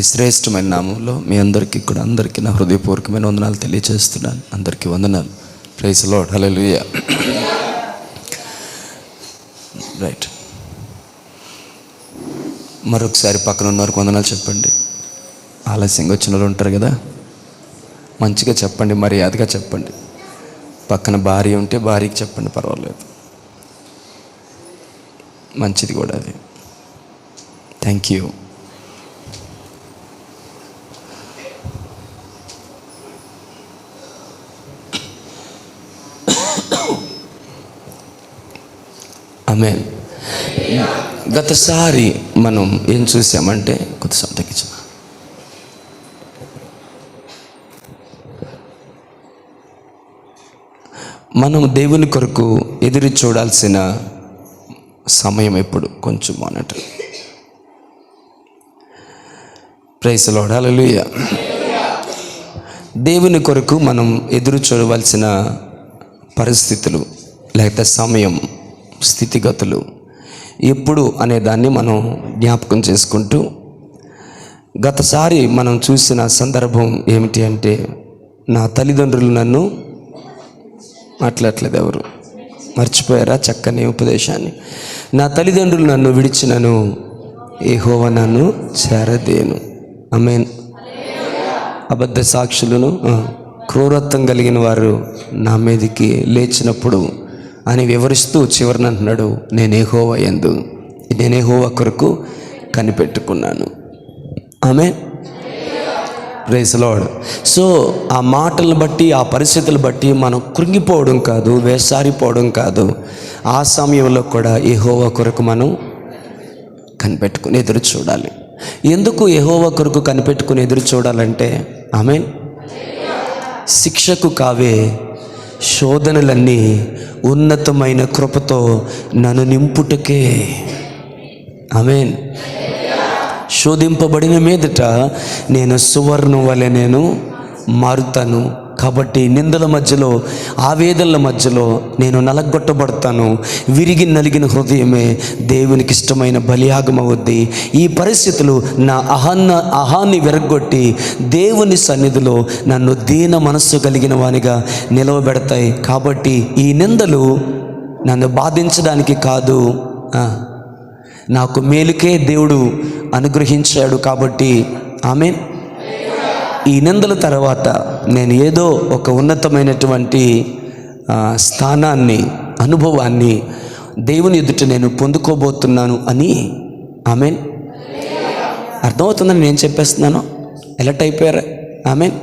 అతి శ్రేష్టమైన నామంలో మీ అందరికీ కూడా అందరికీ నా హృదయపూర్వకమైన వందనాలు తెలియజేస్తున్నాను. అందరికీ వందనాలు. Praise lord. హల్లెలూయా. రైట్, మరొకసారి పక్కన ఉన్నవారికి వందనాలు చెప్పండి. ఆలస్యంగా వచ్చిన వాళ్ళు ఉంటారు కదా, మంచిగా చెప్పండి, మర్యాదగా చెప్పండి. పక్కన భార్య ఉంటే భార్యకి చెప్పండి, పర్వాలేదు, మంచిది కూడా అది. Thank you. ఆమేన్. గతసారి మనం ఏం చూసామంటే, కొద్దిసేపు తగ్గించు. మనం దేవుని కొరకు ఎదురు చూడాల్సిన సమయం ఎప్పుడు కొంచెం మానిటర్. Praise lord. హల్లెలూయా. దేవుని కొరకు మనం ఎదురు చూడవలసిన పరిస్థితులు లేకపోతే సమయం, స్థితిగతులు ఎప్పుడు అనే దాన్ని మనం జ్ఞాపకం చేసుకుంటూ, గతసారి మనం చూసిన సందర్భం ఏమిటి అంటే, నా తల్లిదండ్రులు నన్ను మాట్లాడలేదు. ఎవరు మర్చిపోయారా చక్కని ఉపదేశాన్ని? నా తల్లిదండ్రులు నన్ను విడిచినను, యెహోవా నన్ను చేరదేను. ఆమేన్. అబద్ధ సాక్షులను, క్రూరత్వం కలిగిన వారు నా మీదకి లేచినప్పుడు అని వివరిస్తూ చివరిని అంటున్నాడు, నేను యెహోవా యందు, నేను యెహోవా కొరకు కనిపెట్టుకున్నాను. ఆమేన్. Praise Lord. సో ఆ మాటలను బట్టి, ఆ పరిస్థితులు బట్టి మనం కృంగిపోవడం కాదు, వేసారిపోవడం కాదు. ఆ సమయంలో కూడా యెహోవా కొరకు మనం కనిపెట్టుకుని ఎదురు చూడాలి. ఎందుకు యెహోవా కొరకు కనిపెట్టుకుని ఎదురు చూడాలంటే, ఆమేన్, శిక్షకు కావే శోధనలన్నీ ఉన్నతమైన కృపతో నన్ను నింపుటకే. ఆమేన్. శోధింపబడిన మీదట నేను సువర్ణం వలె నేను మారుతాను. కాబట్టి నిందల మధ్యలో, ఆవేదనల మధ్యలో నేను నలగొట్టబడతాను. విరిగి నలిగిన హృదయమే దేవునికి ఇష్టమైన బలియాగం అవుద్ది. ఈ పరిస్థితులు నా అహాన్ని విరగొట్టి దేవుని సన్నిధిలో నన్ను దీన మనస్సు కలిగిన వానిగా నిలవబెడతాయి. కాబట్టి ఈ నిందలు నన్ను బాధించడానికి కాదు, నాకు మేలుకే దేవుడు అనుగ్రహించాడు. కాబట్టి ఆమేన్. ఈ నిందల తర్వాత నేను ఏదో ఒక ఉన్నతమైనటువంటి స్థానాన్ని, అనుభవాన్ని దేవుని ఎదుట నేను పొందుకోబోతున్నాను అని. ఆమేన్. అర్థమవుతుందని నేను చెప్పేస్తున్నాను. ఎలర్ట్ అయిపోయారా? ఆమేన్.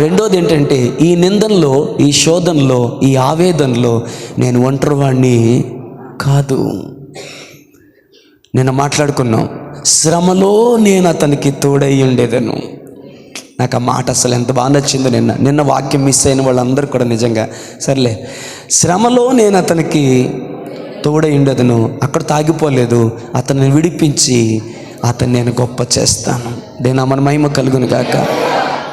రెండోది ఏంటంటే, ఈ నిందల్లో, ఈ శోధనలో, ఈ ఆవేదనలో నేను ఒంటరివాణ్ణి కాదు. నిన్న మాట్లాడుకున్నాం, శ్రమలో నేను అతనికి తోడై ఉండేదను. నాకు ఆ మాట అసలు ఎంత బాగా నచ్చిందో. నిన్న వాక్యం మిస్ అయిన వాళ్ళందరూ కూడా నిజంగా సర్లే, శ్రమలో నేను అతనికి తోడై ఉండేదను. అక్కడ తాగిపోలేదు, అతన్ని విడిపించి అతన్ని నేను గొప్ప చేస్తాను. నేను మన మహిమ కలుగును గాక.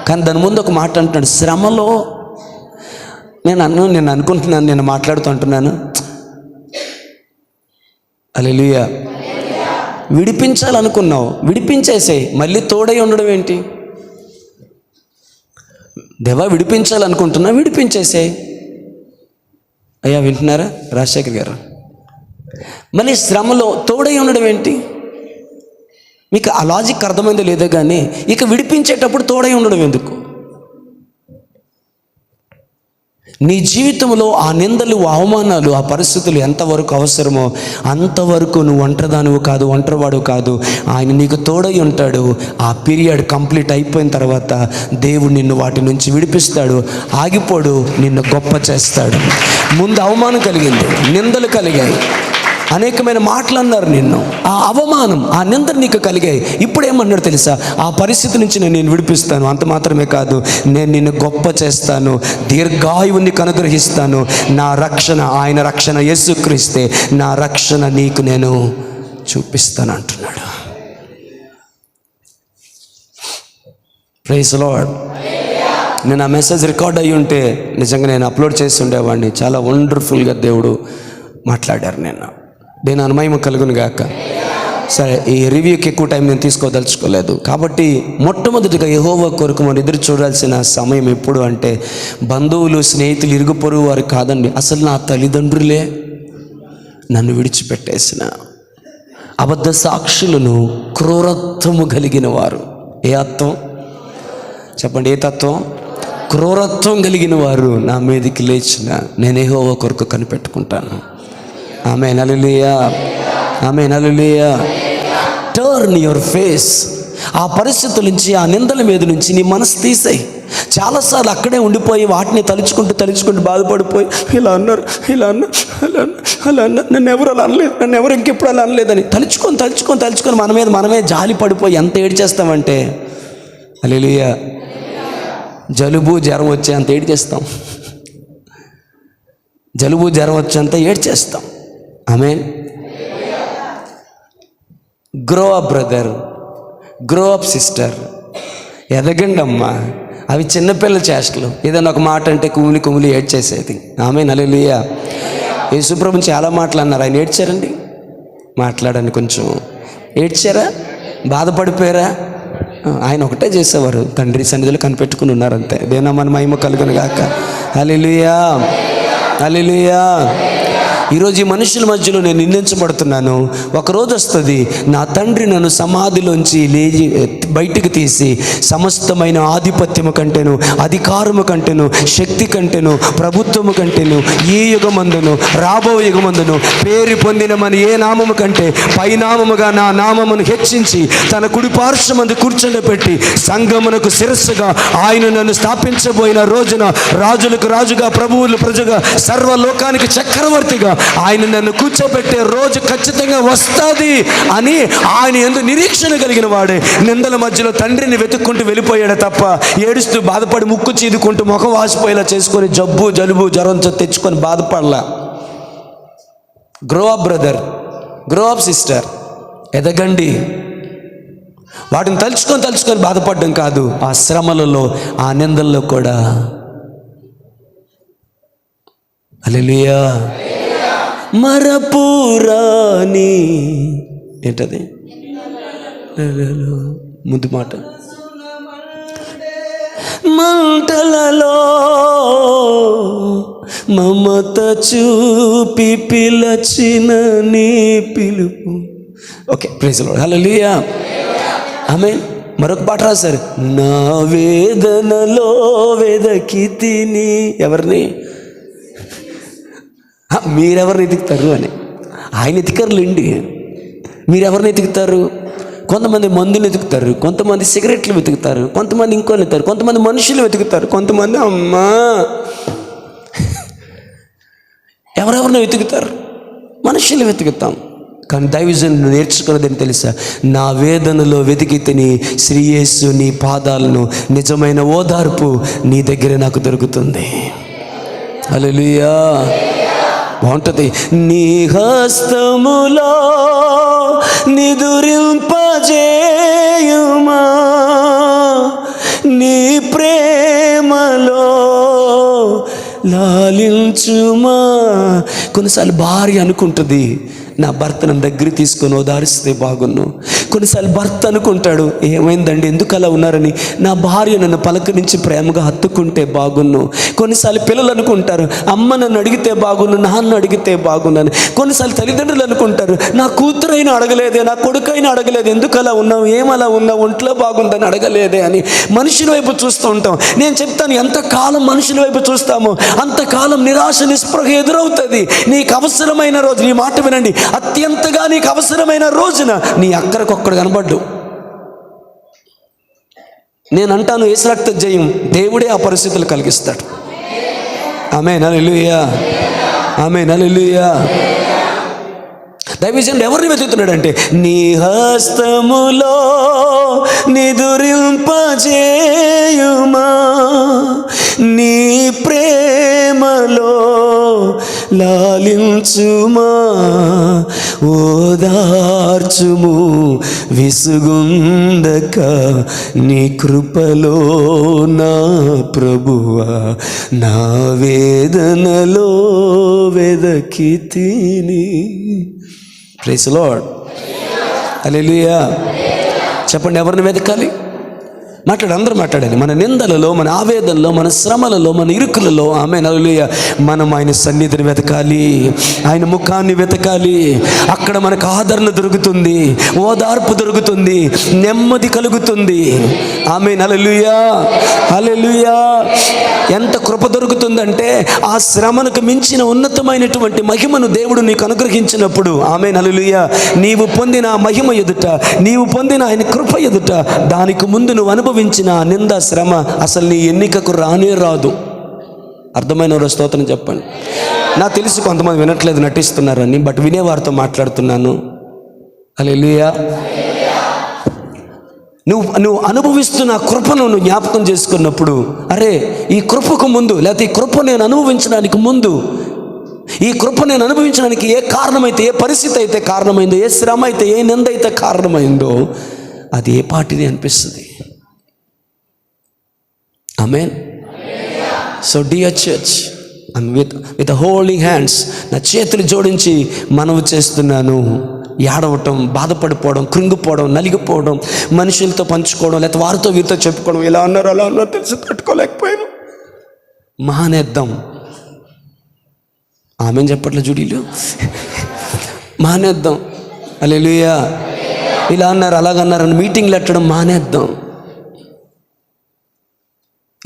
కానీ దాని ముందు ఒక మాట అంటున్నాడు, శ్రమలో. నేను అనుకుంటున్నాను, నేను మాట్లాడుతూ అంటున్నాను, హల్లెలూయా, విడిపించాలనుకున్నావు, విడిపించేసేయి. మళ్ళీ తోడై ఉండడం ఏంటి? దేవా విడిపించాలనుకుంటున్నా, విడిపించేసేయి. అయ్యా వింటున్నారా రాజశేఖర్ గారు? మళ్ళీ శ్రమలో తోడై ఉండడం ఏంటి? మీకు ఆ లాజిక్ అర్థమైందో లేదో కానీ, ఇక విడిపించేటప్పుడు తోడై ఉండడం ఎందుకు? నీ జీవితంలో ఆ నిందలు, అవమానాలు, ఆ పరిస్థితులు ఎంతవరకు అవసరమో అంతవరకు నువ్వు ఒంటరిదానివి కాదు, ఒంటరివాడు కాదు. ఆయన నీకు తోడై ఉంటాడు. ఆ పీరియడ్ కంప్లీట్ అయిపోయిన తర్వాత దేవుడు నిన్ను వాటి నుంచి విడిపిస్తాడు. ఆగిపోడు, నిన్ను గొప్ప చేస్తాడు. ముందు అవమానం కలిగింది, నిందలు కలిగాయి, అనేకమైన మాటలు అన్నారు నిన్ను, ఆ అవమానం, ఆ నిందలు నీకు కలిగాయి. ఇప్పుడు ఏమన్నాడు తెలుసా? ఆ పరిస్థితి నుంచి నేను విడిపిస్తాను. అంత మాత్రమే కాదు, నేను నిన్ను గొప్ప చేస్తాను, దీర్ఘాయువుని అనుగ్రహిస్తాను. నా రక్షణ, ఆయన రక్షణ యేసుక్రీస్తే, నా రక్షణ నీకు నేను చూపిస్తాను అంటున్నాడు. Praise lord. నేను ఆ మెసేజ్ రికార్డ్ అయ్యి ఉంటే నిజంగా నేను అప్లోడ్ చేసి ఉండేవాడిని. చాలా వండర్ఫుల్గా దేవుడు మాట్లాడారు. నేను అనుమయం కలుగును గాక. సరే, ఈ రివ్యూకి ఎక్కువ టైం నేను తీసుకోదలుచుకోలేదు. కాబట్టి మొట్టమొదటిగా యెహోవా కొరకు మనం ఎదురు చూడాల్సిన సమయం ఎప్పుడు అంటే బంధువులు, స్నేహితులు, ఇరుగు పొరుగు వారు కాదండి, అసలు నా తల్లిదండ్రులే నన్ను విడిచిపెట్టేసిన అబద్ధ సాక్షులను, క్రూరత్వము కలిగిన వారు. ఏ అత్వం చెప్పండి? ఏ తత్వం? క్రూరత్వం కలిగిన వారు నా మీదకి లేచిన నేను యెహోవా కొరకు కనిపెట్టుకుంటాను. ఆమేన్, హల్లెలూయా, ఆమేన్, హల్లెలూయా. Turn your face. ఆ పరిస్థితుల నుంచి, ఆ నిందల మీద నుంచి నీ మనసు తీసేయి. చాలాసార్లు అక్కడే ఉండిపోయి వాటిని తలుచుకుంటూ బాధపడిపోయి ఇలా అన్నారు, ఇలా అన్నారు, అలా అన్నారు, నన్ను ఎవరు అలా అనలేదు, నన్ను ఎవరు ఇంకెప్పుడు అలా అనలేదని తలుచుకొని మన మీద మనమే జాలి పడిపోయి ఎంత ఏడ్చేస్తామంటే, హల్లెలూయా, జలుబు జ్వరం వచ్చే అంత ఏడ్చేస్తాం. జలుబు జ్వరం వచ్చేంత ఏడ్చేస్తాం. ఆమేన్. Grow up brother, grow up sister. ఎదగండి అమ్మా. అవి చిన్నపిల్లల చేష్టలు. ఏదైనా ఒక మాట అంటే కుమిలి ఏడ్చేసేది. ఆమేన్, హల్లెలూయా. యేసుప్రభుని చాలా మాటలు అన్నారు, ఆయన ఏడ్చారండి? మాట్లాడండి, కొంచెం ఏడ్చారా? బాధపడిపోయారా? ఆయన ఒకటే చేసేవారు, తండ్రి సన్నిధిలో కనిపెట్టుకుని ఉన్నారు అంతే. దేనా మన మహిమ కలుగును గాక. హల్లెలూయా, హల్లెలూయా. ఈరోజు ఈ మనుషుల మధ్యలో నేను నిందించబడుతున్నాను. ఒకరోజు వస్తుంది, నా తండ్రి నన్ను సమాధిలోంచి లేచి బయటికి తీసి సమస్తమైన ఆధిపత్యము కంటేను, అధికారము కంటేను, శక్తి కంటేను, ప్రభుత్వము కంటేను, ఏ యుగమందును రాబో యుగమందును పేరు పొందిన మన ఏ నామము కంటే పైనామముగా నా నామమును హెచ్చించి తన కుడి పార్శ్వమందు కూర్చొని సంఘమునకు శిరస్సుగా ఆయన నన్ను స్థాపించబోయిన రోజున రాజులకు రాజుగా, ప్రభువులు ప్రజగా, సర్వలోకానికి చక్రవర్తిగా ఆయన నన్ను కూర్చోబెట్టే రోజు ఖచ్చితంగా వస్తుంది అని ఆయన యందు నిరీక్షణ కలిగిన వాడే నిందల మధ్యలో తండ్రిని వెతుక్కుంటూ వెళ్ళిపోయాడు తప్ప ఏడుస్తూ బాధపడి ముక్కు చీదుకుంటూ ముఖం వాసిపోయేలా చేసుకొని జబ్బు, జలుబు, జ్వరం తెచ్చుకొని బాధపడలా. Grow up brother, grow up sister. ఎదగండి. వాటిని తలుచుకొని బాధపడడం కాదు, ఆ శ్రమలలో, ఆ నిందల్లో కూడా. హల్లెలూయా. మరపురాని ఏంటది? ముందు మాట, మంటలలో మమత చూపి పిలచిన నీ పిలుపు. ఓకే, ప్రైజ్ ది లార్డ్, హల్లెలూయా, ఆమేన్. మరొక పాట రాశారు, నా వేదనలో వెదకి తిని. ఎవరిని? మీరెవరిని ఎతుకుతారు అని. ఆయన ఎతికర్లేండి. మీరెవరిని ఎతుకుతారు? కొంతమంది మందులు వెతుకుతారు, కొంతమంది సిగరెట్లు వెతుకుతారు, కొంతమంది ఇంకోళ్ళు వెతుకుతారు, కొంతమంది మనుషులు వెతుకుతారు, కొంతమంది అమ్మా ఎవరెవరిని వెతుకుతారు? మనుషులు వెతుకుతాం. కానీ దైవజనులు నేర్చుకున్నదని తెలుసా? నా వేదనలో వెతికి తిని శ్రీ యేసు నీ పాదాలను, నిజమైన ఓదార్పు నీ దగ్గర నాకు దొరుకుతుంది. హల్లెలూయా. బాగుంటుంది. నీ హస్తములో నిదురింపజేయుమా, నీ ప్రేమలో లాలించుమా. కొన్నిసార్లు భార్య అనుకుంటుంది, నా భర్త నన్ను దగ్గర తీసుకొని ఓదారిస్తే బాగున్ను. కొన్నిసార్లు భర్త అనుకుంటాడు, ఏమైందండి ఎందుకు అలా ఉన్నారని, నా భార్య నన్ను పలకరించి ప్రేమగా హత్తుకుంటే బాగున్ను. కొన్నిసార్లు పిల్లలు అనుకుంటారు, అమ్మ నన్ను అడిగితే బాగున్ను, నాన్న అడిగితే బాగున్నాను. కొన్నిసార్లు తల్లిదండ్రులు అనుకుంటారు, నా కూతురైనా అడగలేదే, నా కొడుకైనా అడగలేదు, ఎందుకు అలా ఉన్నావు, ఏమలా ఉన్నావు, ఒంట్లో బాగుందని అడగలేదే అని మనుషుల వైపు చూస్తూ ఉంటాం. నేను చెప్తాను, ఎంతకాలం మనుషుల వైపు చూస్తామో అంతకాలం నిరాశ, నిస్పృహ ఎదురవుతుంది. నీకు అవసరమైన రోజు, నీ మాట వినండి, అత్యంతగా నీకు అవసరమైన రోజున నీ అక్కడికొక్కడు కనబడ్డు. నేను అంటాను, యేసు రక్త జయం, దేవుడే ఆ పరిస్థితులు కలిగిస్తాడు. ఆమేన్, హల్లెలూయా, ఆమేన్, హల్లెలూయా. దైవజనుడు ఎవరిని వెతుకుతున్నాడంటే, నీ హస్తములో నిదురింపజేయుమా, నీ ప్రేమలో లాలించుమా, ఓదార్చుము విసుగుందక నీ కృపలో నా ప్రభువా, నా వేదనలో వెదకి తిని. Praise the lord. హల్లెలూయా. చెప్పండి, ఎవరిని వెతకాలి? అందరూ మాట్లాడాలి. మన నిందలలో, మన ఆవేదనలో, మన శ్రమలలో, మన ఇరుకులలో ఆమేన్ హల్లెలూయా మనం ఆయన సన్నిధిని వెతకాలి, ఆయన ముఖాన్ని వెతకాలి. అక్కడ మనకు ఆదరణ దొరుకుతుంది, ఓదార్పు దొరుకుతుంది, నెమ్మది కలుగుతుంది. ఆమేన్ హల్లెలూయా, హల్లెలూయా. ఎంత కృప దొరుకుతుందంటే ఆ శ్రమకు మించిన ఉన్నతమైనటువంటి మహిమను దేవుడు నీకు అనుగ్రహించినప్పుడు ఆమేన్ హల్లెలూయా నీవు పొందిన మహిమ ఎదుట, నీవు పొందిన ఆయన కృప ఎదుట, దానికి ముందు నువ్వు అనుభవించిన నింద, శ్రమ అసలు నీ ఎన్నికకు రానే రాదు. అర్థమైన స్తోత్రం చెప్పండి. నాకు తెలుసు కొంతమంది వినట్లేదు, నటిస్తున్నారని, బట్ వినేవారితో మాట్లాడుతున్నాను. హల్లెలూయా. నువ్వు అనుభవిస్తున్న కృపను నువ్వు జ్ఞాపకం చేసుకున్నప్పుడు, అరే ఈ కృపకు ముందు, లేకపోతే ఈ కృప నేను అనుభవించడానికి ముందు, ఈ కృప నేను అనుభవించడానికి ఏ కారణమైతే, ఏ పరిస్థితి అయితే కారణమైందో, ఏ శ్రమ అయితే, ఏ నింద అయితే కారణమైందో, అది ఏ పాటిది అనిపిస్తుంది. ఆమేన్. So dear church, with holding hands, నా చేతులు జోడించి మనవి చేస్తున్నాను, ఏడవటం, బాధపడిపోవడం, కృంగిపోవడం, నలిగిపోవడం, మనుషులతో పంచుకోవడం, లేకపోతే వారితో వీరితో చెప్పుకోవడం, ఇలా అన్నారు అలా అన్నారు తెలిసి తట్టుకోలేకపోయాను, మానేద్దాం. ఆమెను చెప్పట్లే జుడీలు, మానేద్దాం. హల్లెలూయా. ఇలా అన్నారు అలాగన్నారని మీటింగ్లు పెట్టడం మానేద్దాం.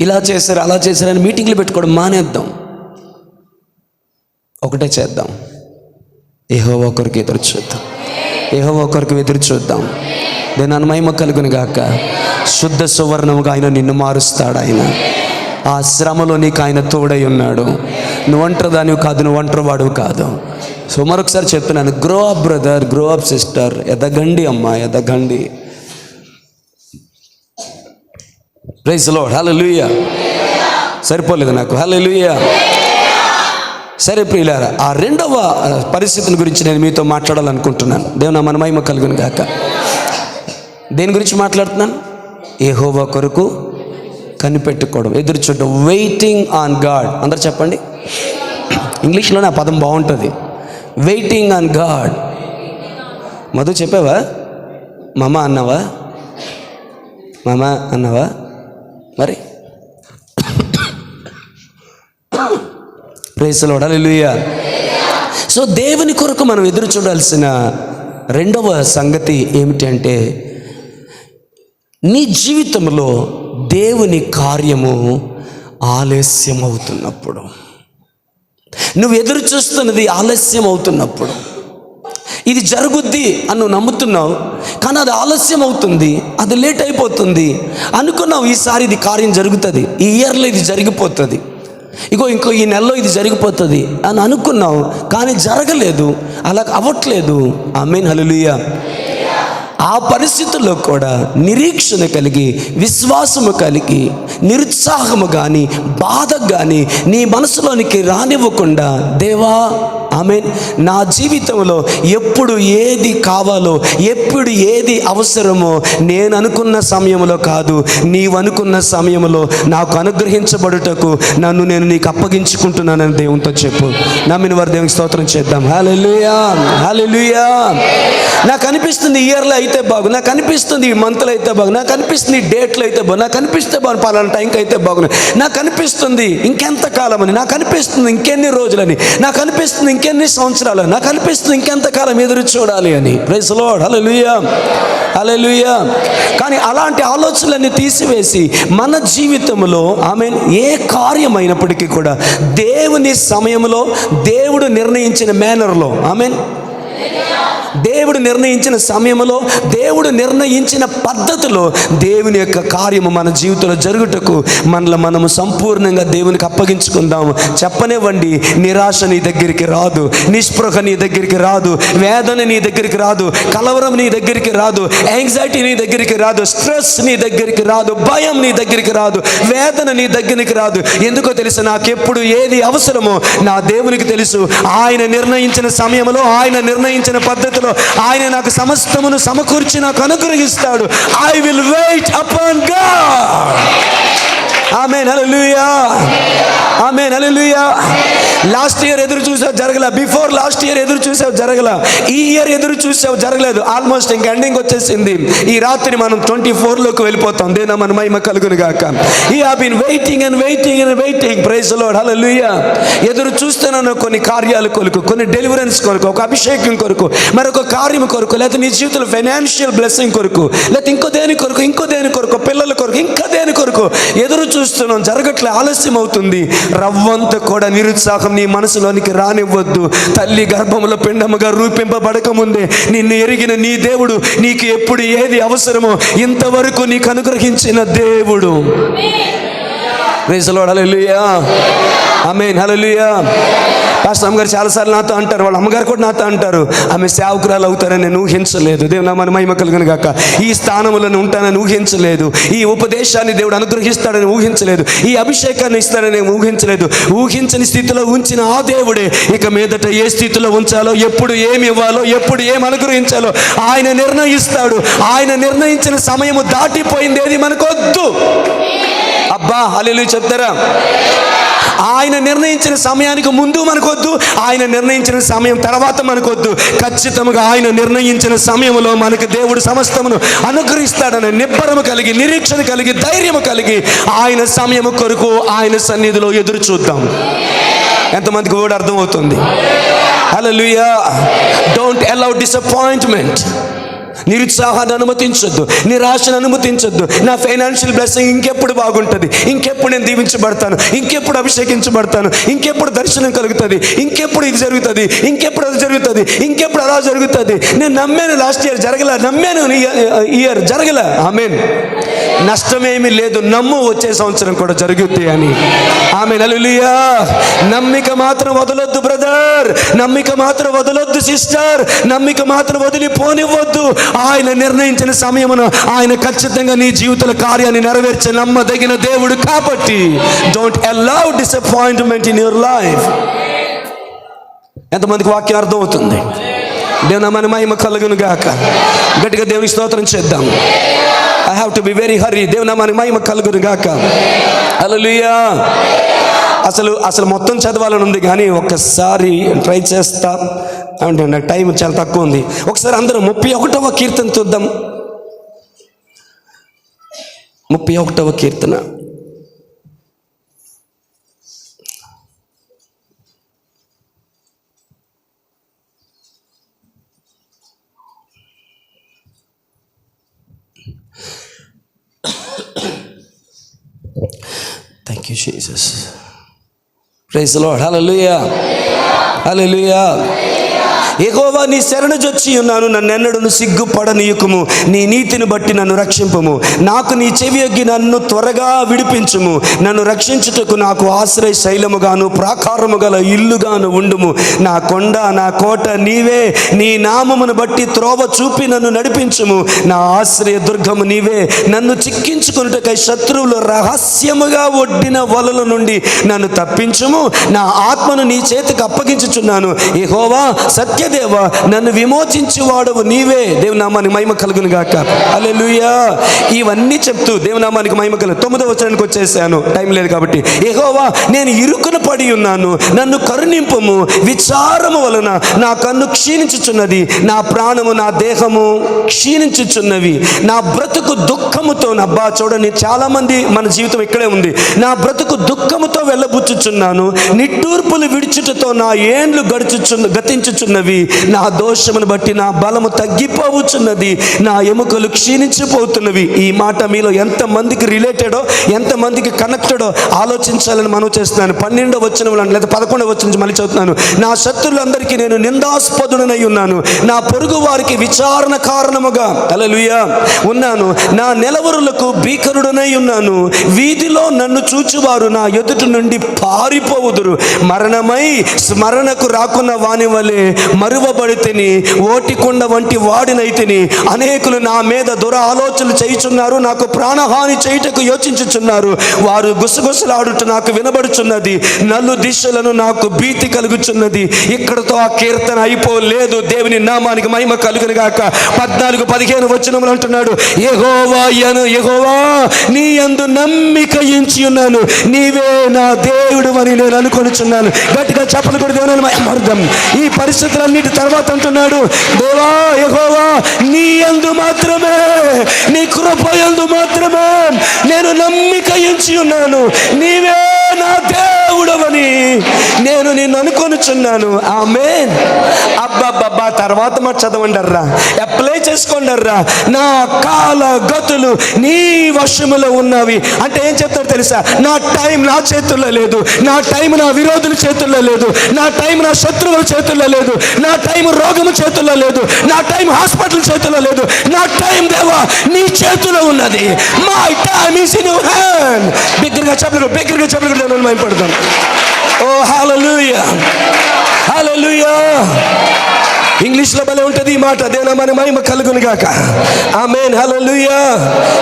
ఇలా చేశారు అలా చేశారని మీటింగ్లు పెట్టుకోవడం మానేద్దాం. ఒకటే చేద్దాం, యెహోవా ఒకరికి ఎదురు చూద్దాం, యెహోవా ఒకరికి ఎదురు చూద్దాం. దేని మహిమ కలుగును గాక. శుద్ధ సువర్ణముగా ఆయన నిన్ను మారుస్తాడు. ఆయన ఆ శ్రమలో నీకు ఆయన తోడై ఉన్నాడు. నువ్వు ఒంటరిదానివి కాదు, నువ్వు ఒంటరివాడు కాదు. సో మరొకసారి చెప్తున్నాను, grow up brother, grow up sister, ఎదగండి అమ్మా, ఎదగండి. Praise the lord. హల్లెలూయా. సరిపోలేదు నాకు. హల్లెలూయా. సరే ప్రియులారా, ఆ రెండవ పరిస్థితిని గురించి నేను మీతో మాట్లాడాలనుకుంటున్నాను. దేవుని మన మహిమ కలుగును గాక. దేని గురించి మాట్లాడుతున్నాను? యెహోవా కొరకు కనిపెట్టుకోవడం, ఎదురు చూడడం, వెయిటింగ్ ఆన్ గాడ్. అందరు చెప్పండి. ఇంగ్లీష్లోనే ఆ పదం బాగుంటుంది, వెయిటింగ్ ఆన్ గాడ్. మధు చెప్పావా? మామ అన్నావా? మామ అన్నావా? మరి ప్రైజ్ ది లార్డ్. హల్లెలూయా. సో దేవుని కొరకు మనం ఎదురు చూడాల్సిన రెండవ సంగతి ఏమిటి అంటే, నీ జీవితంలో దేవుని కార్యము ఆలస్యం అవుతున్నప్పుడు, నువ్వు ఎదురు చూస్తున్నది ఆలస్యం అవుతున్నప్పుడు, ఇది జరుగుద్ది అని నువ్వు నమ్ముతున్నావు, కానీ అది ఆలస్యం అవుతుంది, అది లేట్ అయిపోతుంది. అనుకున్నావు ఈసారి ఇది కార్యం జరుగుతుంది, ఈ ఇయర్లో ఇది జరిగిపోతుంది, ఇంకో ఈ నెలలో ఇది జరిగిపోతుంది అని అనుకున్నావు, కానీ జరగలేదు, అలా అవ్వట్లేదు. ఆమేన్ హల్లెలూయా. ఆ పరిస్థితుల్లో కూడా నిరీక్షణ కలిగి, విశ్వాసము కలిగి, నిరుత్సాహము కానీ బాధ కానీ నీ మనసులోనికి రానివ్వకుండా, దేవా ఆమేన్, నా జీవితంలో ఎప్పుడు ఏది కావాలో, ఎప్పుడు ఏది అవసరమో నేను అనుకున్న సమయంలో కాదు, నీవు అనుకున్న సమయంలో నాకు అనుగ్రహించబడుటకు నన్ను నేను నీకు అప్పగించుకుంటున్నానని దేవునితో చెప్పు. నమ్మిన వారు దేవునికి స్తోత్రం చేద్దాం. హల్లెలూయా, హల్లెలూయా. నాకు అనిపిస్తుంది ఇయర్లో అయితే బాగు, నాకు అనిపిస్తుంది ఈ మంత్లో అయితే బాగు, నాకు అనిపిస్తుంది డేట్లో అయితే బాగు, నాకు అనిపిస్తే బాగు, పలానా టైంకి అయితే బాగుంది, నాకు అనిపిస్తుంది ఇంకెంతకాలం అని, నాకు అనిపిస్తుంది ఇంకెన్ని రోజులని, నాకు అనిపిస్తుంది ఇంకెన్ని సంవత్సరాలని, నాకు అనిపిస్తుంది ఇంకెంతకాలం ఎదురు చూడాలి అని. Praise the lord. హల్లెలూయా, హల్లెలూయా. కానీ అలాంటి ఆలోచనలన్నీ తీసివేసి మన జీవితంలో ఆమేన్ ఏ కార్యమైనప్పటికీ కూడా దేవుని సమయంలో, దేవుడు నిర్ణయించిన మేనర్లో, ఆమేన్ దేవుడు నిర్ణయించిన సమయంలో, దేవుడు నిర్ణయించిన పద్ధతిలో దేవుని యొక్క కార్యము మన జీవితంలో జరుగుటకు మనము సంపూర్ణంగా దేవునికి అప్పగించుకుందాము. చెప్పనివ్వండి, నిరాశ నీ దగ్గరికి రాదు, నిస్పృహ నీ దగ్గరికి రాదు, వేదన నీ దగ్గరికి రాదు, కలవరం నీ దగ్గరికి రాదు, యాంగ్జైటీ నీ దగ్గరికి రాదు, స్ట్రెస్ నీ దగ్గరికి రాదు, భయం నీ దగ్గరికి రాదు, వేదన నీ దగ్గరికి రాదు. ఎందుకో తెలుసు, నాకెప్పుడు ఏది అవసరమో నా దేవునికి తెలుసు. ఆయన నిర్ణయించిన సమయంలో, ఆయన నిర్ణయించిన పద్ధతిలో ఆయన నాకు సమస్తమును సమకూర్చి నాకు అనుగ్రహిస్తాడు. I will wait upon God. Amen hallelujah, amen hallelujah. Last year ఎదురు చూసావు జరగల, బిఫోర్ లాస్ట్ ఇయర్ ఎదురు చూసావు జరగల, ఈ ఇయర్ ఎదురు చూసావు జరగలేదు. ఆల్మోస్ట్ ఇంక ఎండింగ్ వచ్చేసింది. ఈ రాత్రి మనం 24లోకి వెళ్ళిపోతాం. దేనా మన మహిమ కలుగును గాక. You have been waiting and waiting and waiting. Praise the lord. హల్లెలూయా. ఎదురు చూస్తున్నాను కొన్ని కార్యాల కొరకు, కొన్ని డెలివరెన్స్ కొరకు, ఒక అభిషేకం కొరకు, మరొక కార్యం కొరకు, లేకపోతే నీ జీవితంలో ఫైనాన్షియల్ బ్లెస్సింగ్ కొరకు, లేకపోతే ఇంకో దేని కొరకు, పిల్లల కొరకు, ఇంకా దేని కొరకు ఎదురు చూస్తున్నాం. జరగట్లే, ఆలస్యం అవుతుంది. రవ్వంత కూడా నిరుత్సాహం నీ మనసులోనికి రానివ్వద్దు. తల్లి గర్భములో పిండముగా రూపింపబడక ముందే నిన్ను ఎరిగిన నీ దేవుడు నీకు ఎప్పుడు ఏది అవసరమో ఇంతవరకు నీకు అనుగ్రహించిన దేవుడు. Praise the lord. Hallelujah. Amen. Hallelujah. Pastor అమ్మగారు చాలాసార్లు నాతో అంటారు, వాళ్ళ అమ్మగారు కూడా నాతో అంటారు, ఆమె సేవకురాలు అవుతారని నేను ఊహించలేదు. దేవుడు నామమున మహిమ కలుగును గాక. ఈ స్థానంలో ఉంటానని ఊహించలేదు. ఈ ఉపదేశాన్ని దేవుడు అనుగ్రహిస్తాడని ఊహించలేదు. ఈ అభిషేకాన్ని ఇస్తాడని నేను ఊహించలేదు. ఊహించని స్థితిలో ఉంచిన ఆ దేవుడే ఇక మీదట ఏ స్థితిలో ఉంచాలో, ఎప్పుడు ఏమి ఇవ్వాలో, ఎప్పుడు ఏమి అనుగ్రహించాలో ఆయన నిర్ణయిస్తాడు. ఆయన నిర్ణయించిన సమయము దాటిపోయింది ఏది మనకొద్దు. అబ్బా హల్లెలూయా చెప్తారా? ఆయన నిర్ణయించిన సమయానికి ముందు మనకొద్దు, ఆయన నిర్ణయించిన సమయం తర్వాత మనకొద్దు. ఖచ్చితంగా ఆయన నిర్ణయించిన సమయంలో మనకు దేవుడు సమస్తమును అనుగ్రహిస్తాడని నిబ్బరము కలిగి, నిరీక్షణ కలిగి, ధైర్యము కలిగి ఆయన సమయము కొరకు ఆయన సన్నిధిలో ఎదురు చూద్దాం. ఎంతమందికి కూడా అర్థమవుతుంది? హల్లెలూయా. Don't allow disappointment. నిరుత్సాహాన్ని అనుమతించొద్దు, నిరాశను అనుమతించొద్దు. నా ఫైనాన్షియల్ బ్లెస్సింగ్ ఇంకెప్పుడు బాగుంటుంది, ఇంకెప్పుడు నేను దీవించబడతాను, ఇంకెప్పుడు అభిషేకించబడతాను, ఇంకెప్పుడు దర్శనం కలుగుతుంది, ఇంకెప్పుడు ఇది జరుగుతుంది, ఇంకెప్పుడు అది జరుగుతుంది, ఇంకెప్పుడు అలా జరుగుతుంది. నేను నమ్మాను లాస్ట్ ఇయర్ జరగల, నమ్మాను ఇయర్ జరగల. ఆమేన్. నష్టమేమీ లేదు, నమ్ము వచ్చే సంవత్సరం కూడా జరుగుద్ది అని. ఆమేన్. హల్లెలూయా. నమ్మిక మాత్రం వదలొద్దు బ్రదర్, నమ్మిక మాత్రం వదలొద్దు సిస్టర్, నమ్మిక మాత్రం వదిలిపోనివ్వద్దు. ఆయన నిర్ణయించిన సమయమున ఆయన ఖచ్చితంగా నీ జీవితాల కార్యాన్ని నెరవేర్చే నమ్మదగిన దేవుడు కాబట్టి don't allow disappointment in your life. ఎంతమందికి వాక్యం అర్థం అవుతుంది? దేవుని నామమున మహిమ కలుగును గాక. గట్టిగా దేవునికి స్తోత్రం చేద్దాం. I have to be very hurry. దేవుని నామమున మహిమ కలుగును గాక. హల్లెలూయా. అసలు మొత్తం చదవాలని ఉంది కానీ ఒక్కసారి ట్రై చేస్తా అంటే నాకు టైం చాలా తక్కువ ఉంది. ఒకసారి అందరూ 31వ కీర్తన చూద్దాం. 31వ కీర్తన. Thank you, Jesus. Praise the Lord. Hallelujah. Hallelujah. యెహోవా నీ శరణుజొచ్చి ఉన్నాను, నన్నెన్నడూ సిగ్గుపడనీయకుము. నీ నీతిని బట్టి నన్ను రక్షింపుము. నాకు నీ చెవియొగ్గి నన్ను త్వరగా విడిపించుము. నన్ను రక్షించుటకు నాకు ఆశ్రయ శైలముగాను ప్రాకారము గల ఇల్లుగాను ఉండుము. నా కొండ నా కోట నీవే, నీ నామమును బట్టి త్రోవ చూపి నన్ను నడిపించుము. నా ఆశ్రయ దుర్గము నీవే. నన్ను చిక్కించుకొనుటకై శత్రువులు రహస్యముగా ఒడ్డిన వలల నుండి నన్ను తప్పించుము. నా ఆత్మను నీ చేతికి అప్పగించుచున్నాను. యెహోవా సత్య దేవా, నన్ను విమోచించి వాడవు నీవే. దేవుని నామానికి మహిమ కలుగును గాక. హల్లెలూయా. ఇవన్నీ చెప్తూ దేవుని నామానికి మహిమ కలుగు. 9వ వచనానికి వచ్చేసాను, టైం లేదు కాబట్టి. యెహోవా నేను ఇరుకున పడి ఉన్నాను, నన్ను కరుణింపుము. విచారము వలన నా కన్ను క్షీణించుచున్నది, నా ప్రాణము నా దేహము క్షీణించుచున్నవి. నా బ్రతుకు దుఃఖముతో, అబ్బా చూడండి చాలా మంది మన జీవితం ఇక్కడే ఉంది. నా బ్రతుకు దుఃఖముతో వెళ్ళబుచ్చుచున్నాను. నిట్టూర్పులు విడుచుటతో నా ఏండ్లు గతించుచున్నవి. నా దోషమును బట్టి నా బలము తగ్గిపోవచ్చున్నది, నా ఎముకలు క్షీణించిపోతున్నవి. ఈ మాట మీలో ఎంతమందికి రిలేటెడో, ఎంతమందికి కనెక్టెడో ఆలోచించాలని మనం చేస్తున్నాను. 12వ వచనం లేదా 11వ వచనం మళ్ళీ చదువుతున్నాను. నా శత్రులందరికీ నేను నిందాస్పదుడనై ఉన్నాను, నా పొరుగు వారికి విచారణ కారణముగా హల్లెలూయా ఉన్నాను. నా నెలవరులకు భీకరుడనై ఉన్నాను. వీధిలో నన్ను చూచువారు నా ఎదుట నుండి పారిపోవుదురు. మరణమై స్మరణకు రాకున్న వాని వలె మరువబడితిని, ఓటికొండ వంటి వాడినైతిని. అనేకులు నా మీద దుర ఆలోచనలు చేయుచున్నారు, నాకు ప్రాణహాని చేయుటకు యోచించుచున్నారు. వారు గుసగుసలాడుట నాకు వినబడుచున్నది, నలు దిశలను నాకు భీతి కలుగుచున్నది. ఇక్కడతో ఆ కీర్తన అయిపోలేదు. దేవుని నామానికి మహిమ కలుగును గాక. 14-15 వచనములు అంటున్నాడు, యెహోవా నీ యందు నమ్మిక ఉంచి ఉన్నాను, నీవే నా దేవుడు అని నేను అనుకొనుచున్నాను. గట్టిగా చెప్పలు కూడా దేవుని మహిమార్థం. ఈ పరిస్థితులన్నిటి తర్వాత అంటున్నాడు, దేవా యెహోవా నీ యందు మాత్రమే, నీ కృప యందు మాత్రమే నేను నమ్మిక ఉంచి ఉన్నాను, నీవే నా దేవుడవని నేను నిన్ను అనుకొనుచున్నాను. ఆమేన్. అబ్బబ్బబ్బా, తర్వాత మాట చదవండర్రా, అప్లై చేసుకోండర్రా. నా కాల గతులు నీ వశములో ఉన్నవి అంటే ఏం చెప్తారు తెలుసా? నా టైం నా చేతుల్లో లేదు, నా టైం నా విరోధుల చేతుల్లో లేదు, నా టైం నా శత్రువుల చేతుల్లో లేదు, నా టైం రోగము చేతుల్లో లేదు, నా టైం హాస్పిటల్ చేతుల్లో లేదు. నా టైం దేవా నీ చేతిలో ఉన్నది. My time is in your hand. బిగ్గరగా చెప్పలు నేను భయపడతాను. ఓ హల్లెలూయా, హల్లెలూయా. ఇంగ్లీష్లో భలే ఉంటుంది ఈ మాట. దేవుని మన మహిమ కలుగును గాక. ఆమేన్, హల్లెలూయా.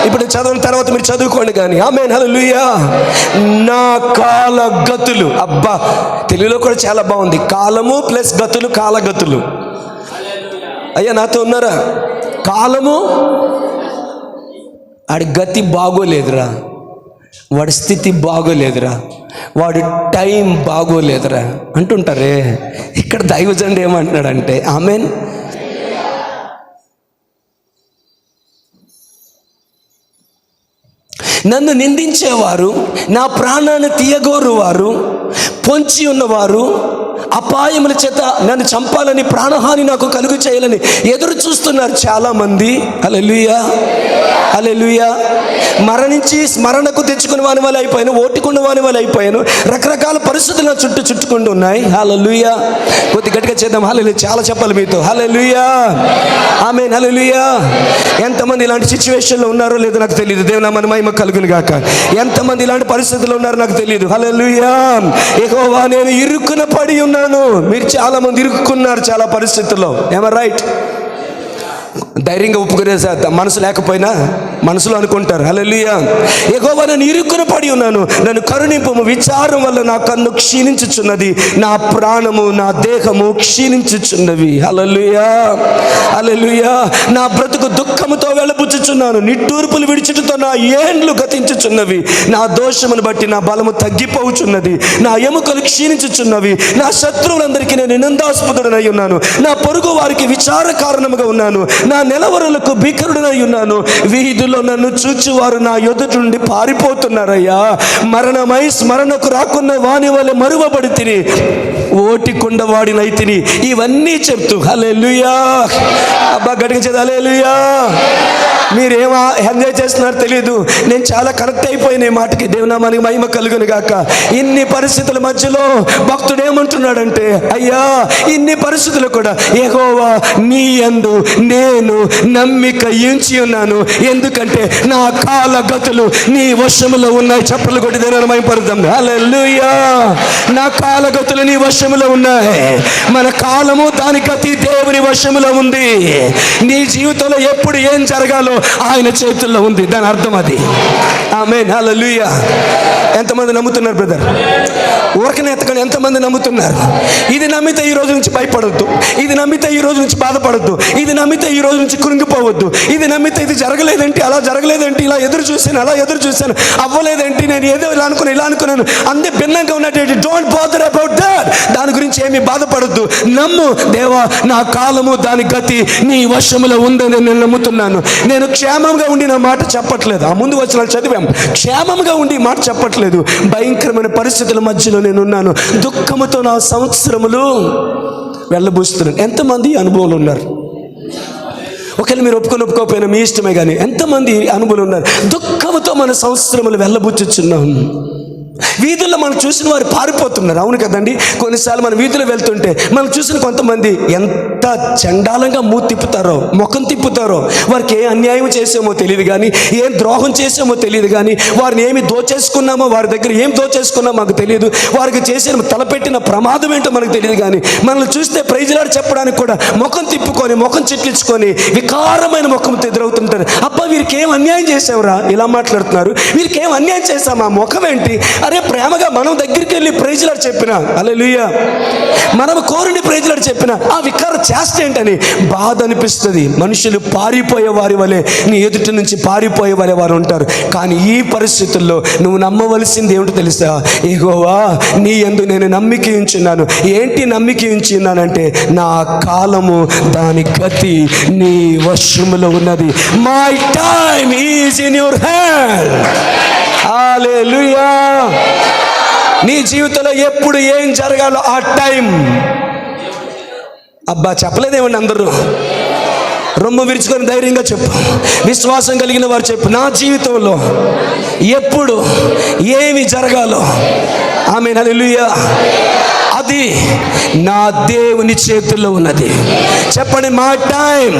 ఇప్పుడు చదవని తర్వాత మీరు చదువుకోండి కానీ. ఆమేన్, హల్లెలూయా. నా కాల గతులు, అబ్బా తెలుగులో కూడా చాలా బాగుంది. కాలము ప్లస్ గతులు, కాలగతులు. అయ్యా నాతో ఉన్నారా? కాలము, ఆడి గతి బాగోలేదురా, వాడి స్థితి బాగోలేదురా, వాడి టైం బాగోలేదురా అంటుంటారే. ఇక్కడ దైవజనుడు ఏమంటున్నాడంటే, ఆమేన్, నన్ను నిందించేవారు, నా ప్రాణాన్ని తీయగోరు వారు, పొంచి ఉన్నవారు అపాయముల చేత నన్ను చంపాలని, ప్రాణహాని నాకు కలుగు చేయాలని ఎదురు చూస్తున్నారు చాలామంది. హల్లెలూయా, హల్లెలూయా. మరణించి స్మరణకు తెచ్చుకుని వాని వాళ్ళు అయిపోయాను, ఓటికున్న వాని వాళ్ళు అయిపోయాను. రకరకాల పరిస్థితులు నా చుట్టూ చుట్టుకుంటూ ఉన్నాయి. హల్లెలూయా. కొద్ది గట్టిగా చేద్దాం. హల్లెలూయా. చాలా చెప్పాలి మీతో. హల్లెలూయా, ఆమేన్, హల్లెలూయా. ఎంతమంది ఇలాంటి సిచ్యువేషన్లో ఉన్నారో లేదో నాకు తెలియదు. దేవుని మన మహిమ కలుగును గాక. ఎంతమంది ఇలాంటి పరిస్థితుల్లో ఉన్నారో నాకు తెలియదు. హల్లెలూయా. యెహోవా నేను ఇరుక్కున పడి ఉన్నాను. మీరు చాలా మంది ఇరుక్కున్నారు చాలా పరిస్థితుల్లో. ఏమో రైట్? ధైర్యంగా ఒప్పుకునేసా, మనసు లేకపోయినా మనసులో అనుకుంటారు. హల్లెలూయా. యెహోవా నేను ఇరుక్కున పడి ఉన్నాను, నన్ను కరుణింపుము. విచారం వల్ల నా కన్ను క్షీణించుచున్నది, నా ప్రాణము నా దేహము క్షీణించుచున్నవి. హల్లెలూయా, హల్లెలూయా. నా బ్రతుకు దుఃఖముతో వెళ్ళబుచ్చుచున్నాను, నిట్టూర్పులు విడిచుటతో నా ఏండ్లు గతించుచున్నవి. నా దోషమును బట్టి నా బలము తగ్గిపోవుచున్నది, నా ఎముకలు క్షీణించుచున్నవి. నా శత్రువులందరికీ నేను నిందాస్పదుడనై ఉన్నాను, నా పొరుగు వారికి విచార కారణముగా ఉన్నాను, నా నెలవరులకు భీకరుడనై ఉన్నాను. వీధిలో నన్ను చూచువారు నా ఎదుట నుండి పారిపోతున్నారయ్యా. మరణమై స్మరణకు రాకున్న వాని వలె మరువబడి తిని, ఓటికొండ వాడినైతిని. ఇవన్నీ చెప్తూ హల్లెలూయా. అబ్బా గట్టిగా చదివి హల్లెలూయా. మీరేమో ఎంజాయ్ చేస్తున్నారో తెలియదు, నేను చాలా కనెక్ట్ అయిపోయిన ఈ మాటకి. దేవునామానికి మహిమ కలుగును గాక. ఇన్ని పరిస్థితుల మధ్యలో భక్తుడు ఏమంటున్నాడంటే, అయ్యా ఇన్ని పరిస్థితులు కూడా యెహోవా నీ యందు నేను నమ్మిక ఉంచి ఉన్నాను, ఎందుకంటే నా కాల గతులు నీ వశములో ఉన్నాయి. చప్పట్లు కొట్టి దేవుని మహిమపరుద్దాం. హల్లెలూయా. నా కాల గతులు నీ వశములో ఉన్నాయి. మన కాలము దాని గతి దేవుని వశములో ఉంది. నీ జీవితంలో ఎప్పుడు ఏం జరగాలో ఆయన చేతుల్లో ఉంది. దాని అర్థం అది. ఆమేన్, హల్లెలూయా. ఎంతమంది నమ్ముతున్నారు బ్రదర్? ఊరకనే ఎత్తకండి. ఎంతమంది నమ్ముతున్నారు? ఇది నమ్మితే ఈ రోజు నుంచి భయపడొద్దు, ఇది నమ్మితే ఈ రోజు నుంచి బాధపడొద్దు, ఇది నమ్మితే ఈ రోజు నుంచి కృంగిపోవద్దు, ఇది నమ్మితే ఇది జరగలేదేంటి, అలా జరగలేదేంటి, ఇలా ఎదురు చూశాను, అలా ఎదురు చూశాను, అవ్వలేదేంటి, నేను ఏదో ఇలా అనుకున్నాను, అంతే భిన్నంగా ఉన్నట్టు. Don't bother about that. దాని గురించి ఏమీ బాధపడొద్దు. నమ్ము, దేవా నా కాలము దాని గతి నీ వశములో ఉందని నేను నమ్ముతున్నాను. నేను క్షేమంగా ఉండి నా మాట చెప్పట్లేదు. ఆ ముందు వచనాలు చదివాం. క్షేమంగా ఉండి మాట చెప్పట్లేదు. భయంకరమైన పరిస్థితుల మధ్యలో నేను ఉన్నాను. దుఃఖముతో నా సంవత్సరములు వెళ్ళబూస్తున్నాను. ఎంతమంది అనుభవాలు ఉన్నారు? ఒకవేళ మీరు ఒప్పుకోకపోయినా మీ ఇష్టమే, కానీ ఎంతమంది అనుభవాలు ఉన్నారు? దుఃఖముతో మన సంవత్సరములు వెళ్ళబుచ్చుచున్నాం. వీధుల్లో మనం చూసిన వారు పారిపోతున్నారు. అవును కదండి. కొన్నిసార్లు మన వీధులు వెళ్తుంటే మనం చూసిన కొంతమంది ఎంత చండాలంగా మూతి తిప్పుతారో, ముఖం తిప్పుతారో. వారికి ఏ అన్యాయం చేసామో తెలియదు కానీ, ఏం ద్రోహం చేసామో తెలియదు కానీ, వారిని ఏమి దోచేసుకున్నామో, వారి దగ్గర ఏం దోచేసుకున్నామో మాకు తెలియదు. వారికి చేసిన తలపెట్టిన ప్రమాదం ఏంటో మనకు తెలియదు కానీ, మనల్ని చూస్తే ప్రైజ్లాడ్ చెప్పడానికి కూడా ముఖం తిప్పుకొని, ముఖం చిట్లించుకొని వికారమైన ముఖంతో ఎదురవుతుంటారు. అబ్బా వీరికి ఏం అన్యాయం చేసావురా ఇలా మాట్లాడుతున్నారు. వీరికి ఏం అన్యాయం చేసామా, ముఖం ఏంటి? అరే ప్రేమగా మనం దగ్గరికి వెళ్ళి ప్రైజ్లాడ్ చెప్పిన, హల్లెలూయా, మనం కోరిని ప్రైజ్లాడ్ చెప్పిన ఆ వికార చేష్ట ఏంటని బాధ అనిపిస్తుంది. మనుషులు పారిపోయే వారి వలె, నీ ఎదుటి నుంచి పారిపోయే వలె వారు ఉంటారు. కానీ ఈ పరిస్థితుల్లో నువ్వు నమ్మవలసింది ఏమిటో తెలుసా? యెహోవా నీ యందు నేను నమ్మిక ఉంచున్నాను. ఏంటి నమ్మిక ఉంచున్నానంటే, నా కాలము దాని గతి నీ వశములో ఉన్నది. My time is in your hand. హల్లెలూయా. నీ జీవితంలో ఎప్పుడు ఏం జరగాలో ఆ టైం. అబ్బా చెప్పలేదేమండి అందరూ? రొమ్ము విరుచుకొని ధైర్యంగా చెప్పు. విశ్వాసం కలిగిన వారు చెప్పు, నా జీవితంలో ఎప్పుడు ఏమి జరగాలో, ఆమేన్, హల్లెలూయా, అది నా దేవుని చేతుల్లో ఉన్నది. చెప్పండి, మా టైం.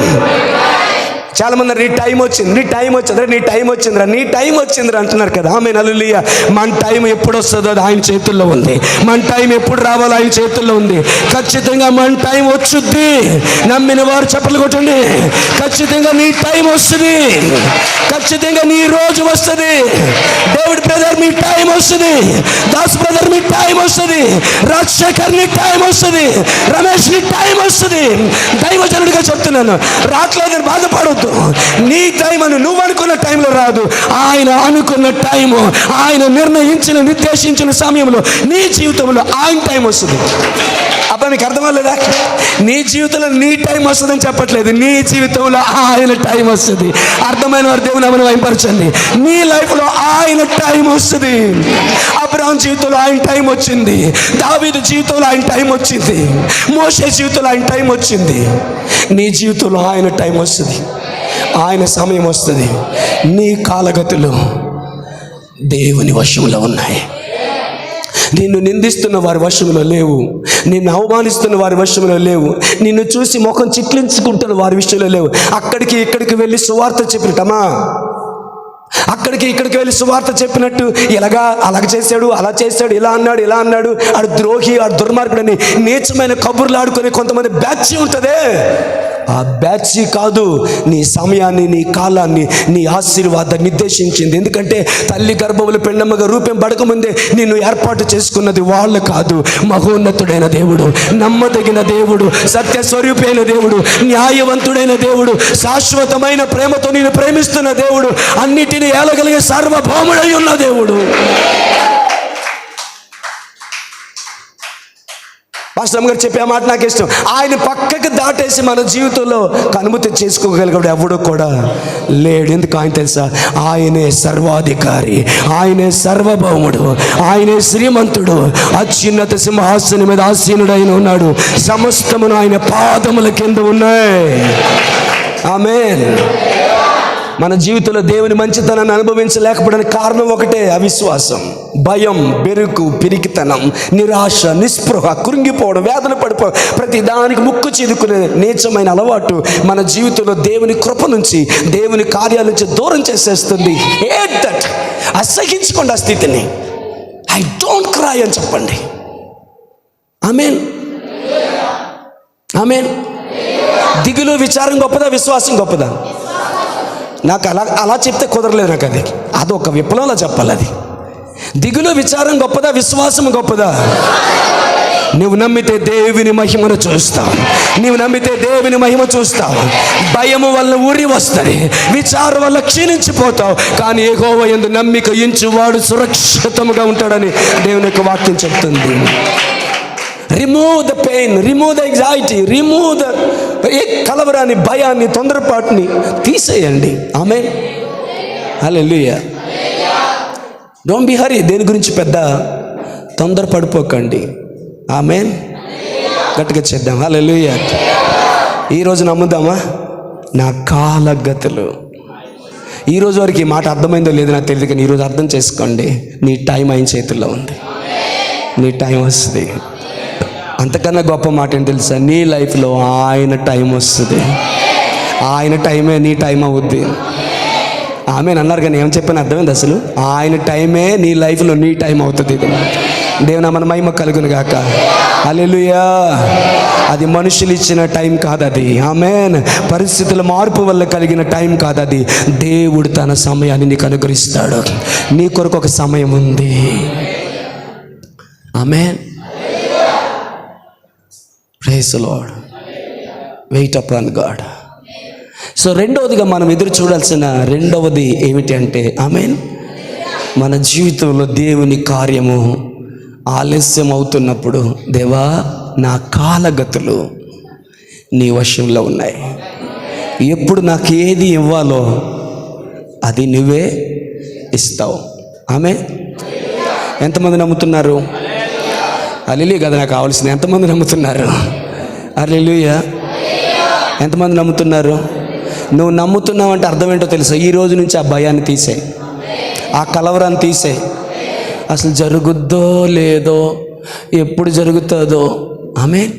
చాలా మంది నీ టైం వచ్చింది, నీ టైం వచ్చిందిరా, నీ టైం వచ్చిందిరా, నీ టైం వచ్చిందిరా అంటున్నారు కదా. ఆమేన్, హల్లెలూయా. మన టైం ఎప్పుడు వస్తుందో అది ఆయన చేతుల్లో ఉంది. మన టైం ఎప్పుడు రావాలో ఆయన చేతుల్లో ఉంది. ఖచ్చితంగా మన టైం వచ్చుద్ది. నమ్మిన వారు చప్పట్లు కొట్టండి. ఖచ్చితంగా నీ టైం వస్తుంది. ఖచ్చితంగా నీ రోజు వస్తుంది. డేవిడ్ బ్రదర్ మీ టైం వస్తుంది. దాస్ బ్రదర్ మీ టైం వస్తుంది. రాజశేఖర్ నీ టైం వస్తుంది. రమేష్ నీ టైం వస్తుంది. దైవజనుడిగా చెప్తున్నాను, రావట్లేదని బాధపడవద్దు. నీ టైం అని నువ్వు అనుకున్న టైంలో రాదు. ఆయన అనుకున్న టైము, ఆయన నిర్ణయించిన నిర్దేశించిన సమయంలో నీ జీవితంలో ఆయన టైం వస్తుంది. అబ్బా మీకు అర్థమవలేదా? నీ జీవితంలో నీ టైం వస్తుందని చెప్పట్లేదు, నీ జీవితంలో ఆయన టైం వస్తుంది. అర్థమైన వారు దేవుని నామమున మహిమపరచండి. నీ లైఫ్లో ఆయన టైం వస్తుంది. అబ్రహాం జీవితంలో ఆయన టైం వచ్చింది. దావీదు జీవితంలో ఆయన టైం వచ్చింది. మోషే జీవితంలో ఆయన టైం వచ్చింది. నీ జీవితంలో ఆయన టైం వస్తుంది. ఆయన సమయం వస్తుంది. నీ కాలగతులు దేవుని వశంలో ఉన్నాయి. నిన్ను నిందిస్తున్న వారి వశంలో లేవు. నిన్ను అవమానిస్తున్న వారి వశంలో లేవు. నిన్ను చూసి ముఖం చిట్లించుకుంటున్న వారి విషయంలో లేవు. అక్కడికి ఇక్కడికి వెళ్ళి సువార్త చెప్పినట్టమా, అక్కడికి ఇక్కడికి వెళ్ళి సువార్త చెప్పినట్టు అలాగ చేశాడు, అలా చేశాడు, ఇలా అన్నాడు, ఇలా అన్నాడు, ఆడు ద్రోహి, ఆడు దుర్మార్గుడని నీచమైన కబుర్లు ఆడుకునే కొంతమంది బ్యాచ్ ఉంటుందే. ఆ బ్యాచ్ కాదు నీ సమయాన్ని, నీ కాలాన్ని, నీ ఆశీర్వాదాన్ని నిర్దేశించింది. ఎందుకంటే తల్లి గర్భములు పెండమ్మగా రూపం పడకముందే నిన్ను ఏర్పాటు చేసుకున్నది వాళ్ళు కాదు, మహోన్నతుడైన దేవుడు, నమ్మదగిన దేవుడు, సత్య స్వరూపైన దేవుడు, న్యాయవంతుడైన దేవుడు, శాశ్వతమైన ప్రేమతో నిన్ను ప్రేమిస్తున్న దేవుడు, అన్నిటినీ ఏలగలిగే సార్వభౌముడై ఉన్న దేవుడు. పాస్టర్ గారు చెప్పే మాట నాకు ఇష్టం. ఆయన పక్కకి దాటేసి మన జీవితంలో కనుమతి చేసుకోగలిగాడు ఎవడు కూడా లేడు. ఎందుకు ఆయన తెలుసా? ఆయనే సర్వాధికారి, ఆయనే సర్వభౌముడు, ఆయనే శ్రీమంతుడు, అత్యున్నత సింహాసనం మీద ఆసీనుడైన ఉన్నాడు. సమస్తమును ఆయన పాదముల కింద ఉన్నాయి. ఆమేన్. మన జీవితంలో దేవుని మంచితనాన్ని అనుభవించలేకపోవడానికి కారణం ఒకటే, అవిశ్వాసం, భయం, బెరుకు, పిరికితనం, నిరాశ, నిస్పృహ, కృంగిపోవడం, వేదన పడిపోవడం, ప్రతి దానికి ముక్కు చిదుకునే నీచమైన అలవాటు మన జీవితంలో దేవుని కృప నుంచి, దేవుని కార్యాల నుంచి దూరం చేసేస్తుంది. Hate that. అసహించుకోండి ఆ స్థితిని. ఐ డోంట్ క్రై అని చెప్పండి. ఆమేన్, ఆమేన్. దిగులు విచారం గొప్పదా, విశ్వాసం గొప్పదా? నాకు అలా చెప్తే కుదరలేదు. నాకు అది ఒక విప్లవంలో చెప్పాలి. అది దిగులు విచారం గొప్పదా, విశ్వాసం గొప్పదా? నువ్వు నమ్మితే దేవుని మహిమను చూస్తావు. నువ్వు నమ్మితే దేవుని మహిమ చూస్తావు. భయము వల్ల ఊరి వస్తుంది, విచారం వల్ల క్షీణించిపోతావు. కానీ యెహోవా యందు నమ్మిక ఉంచువాడు సురక్షితంగా ఉంటాడని దేవుని యొక్క వాక్యం చెప్తుంది. Remove the pain, remove the anxiety, remove the కలవరాన్ని, భయాన్ని, తొందరపాటుని తీసేయండి. ఆమేన్, హల్లెలూయా. Don't be hurry. దేని గురించి పెద్ద తొందరపడిపోకండి. ఆమేన్. గట్టిగా చేద్దాం. హల్లెలూయా. ఈరోజు నమ్ముదామా? నా కాలగతులు ఈ రోజు వరకు ఈ మాట అర్థమైందో లేదో నాకు తెలియదు, కానీ ఈరోజు అర్థం చేసుకోండి. నీ టైం ఆయన చేతుల్లో ఉంది. నీ టైం వస్తుంది. అంతకన్నా గొప్ప మాట ఏంటి తెలుసా? నీ లైఫ్లో ఆయన టైం వస్తుంది. ఆయన టైమే నీ టైం అవుద్ది. ఆమె అన్నారు, కానీ ఏం చెప్పాను అర్థమైంది? అసలు ఆయన టైమే నీ లైఫ్లో నీ టైం అవుతుంది. ఇది దేవుని మన మహిమ కలుగును గాక. హల్లెలూయా. అది మనుషులు ఇచ్చిన టైం కాదు అది. ఆమేన్. పరిస్థితుల మార్పు వల్ల కలిగిన టైం కాదు అది. దేవుడు తన సమయాన్ని నీకు అనుగ్రహిస్తాడు. నీ కొరకు ఒక సమయం ఉంది. ఆమేన్. Praise the Lord. Wait upon God. So రెండవదిగా మనం ఎదురు చూడాల్సిన రెండవది ఏమిటి అంటే, ఆమేన్, మన జీవితంలో దేవుని కార్యము ఆలస్యం అవుతున్నప్పుడు, దేవా నా కాలగతులు నీ వశంలో ఉన్నాయి. ఎప్పుడు నాకు ఏది ఇవ్వాలో అది నువ్వే ఇస్తావు. ఆమేన్. ఎంతమంది నమ్ముతున్నారు? హల్లెలూయా కదా నాకు కావాల్సింది. ఎంతమంది నమ్ముతున్నారు? హల్లెలూయా. ఎంతమంది నమ్ముతున్నారు? నువ్వు నమ్ముతున్నావు అంటే అర్థం ఏంటో తెలుసా? ఈ రోజు నుంచి ఆ భయాన్ని తీసేయి, ఆ కలవరాన్ని తీసేయి. అసలు జరుగుద్దో లేదో, ఎప్పుడు జరుగుతుందో, ఆమేన్,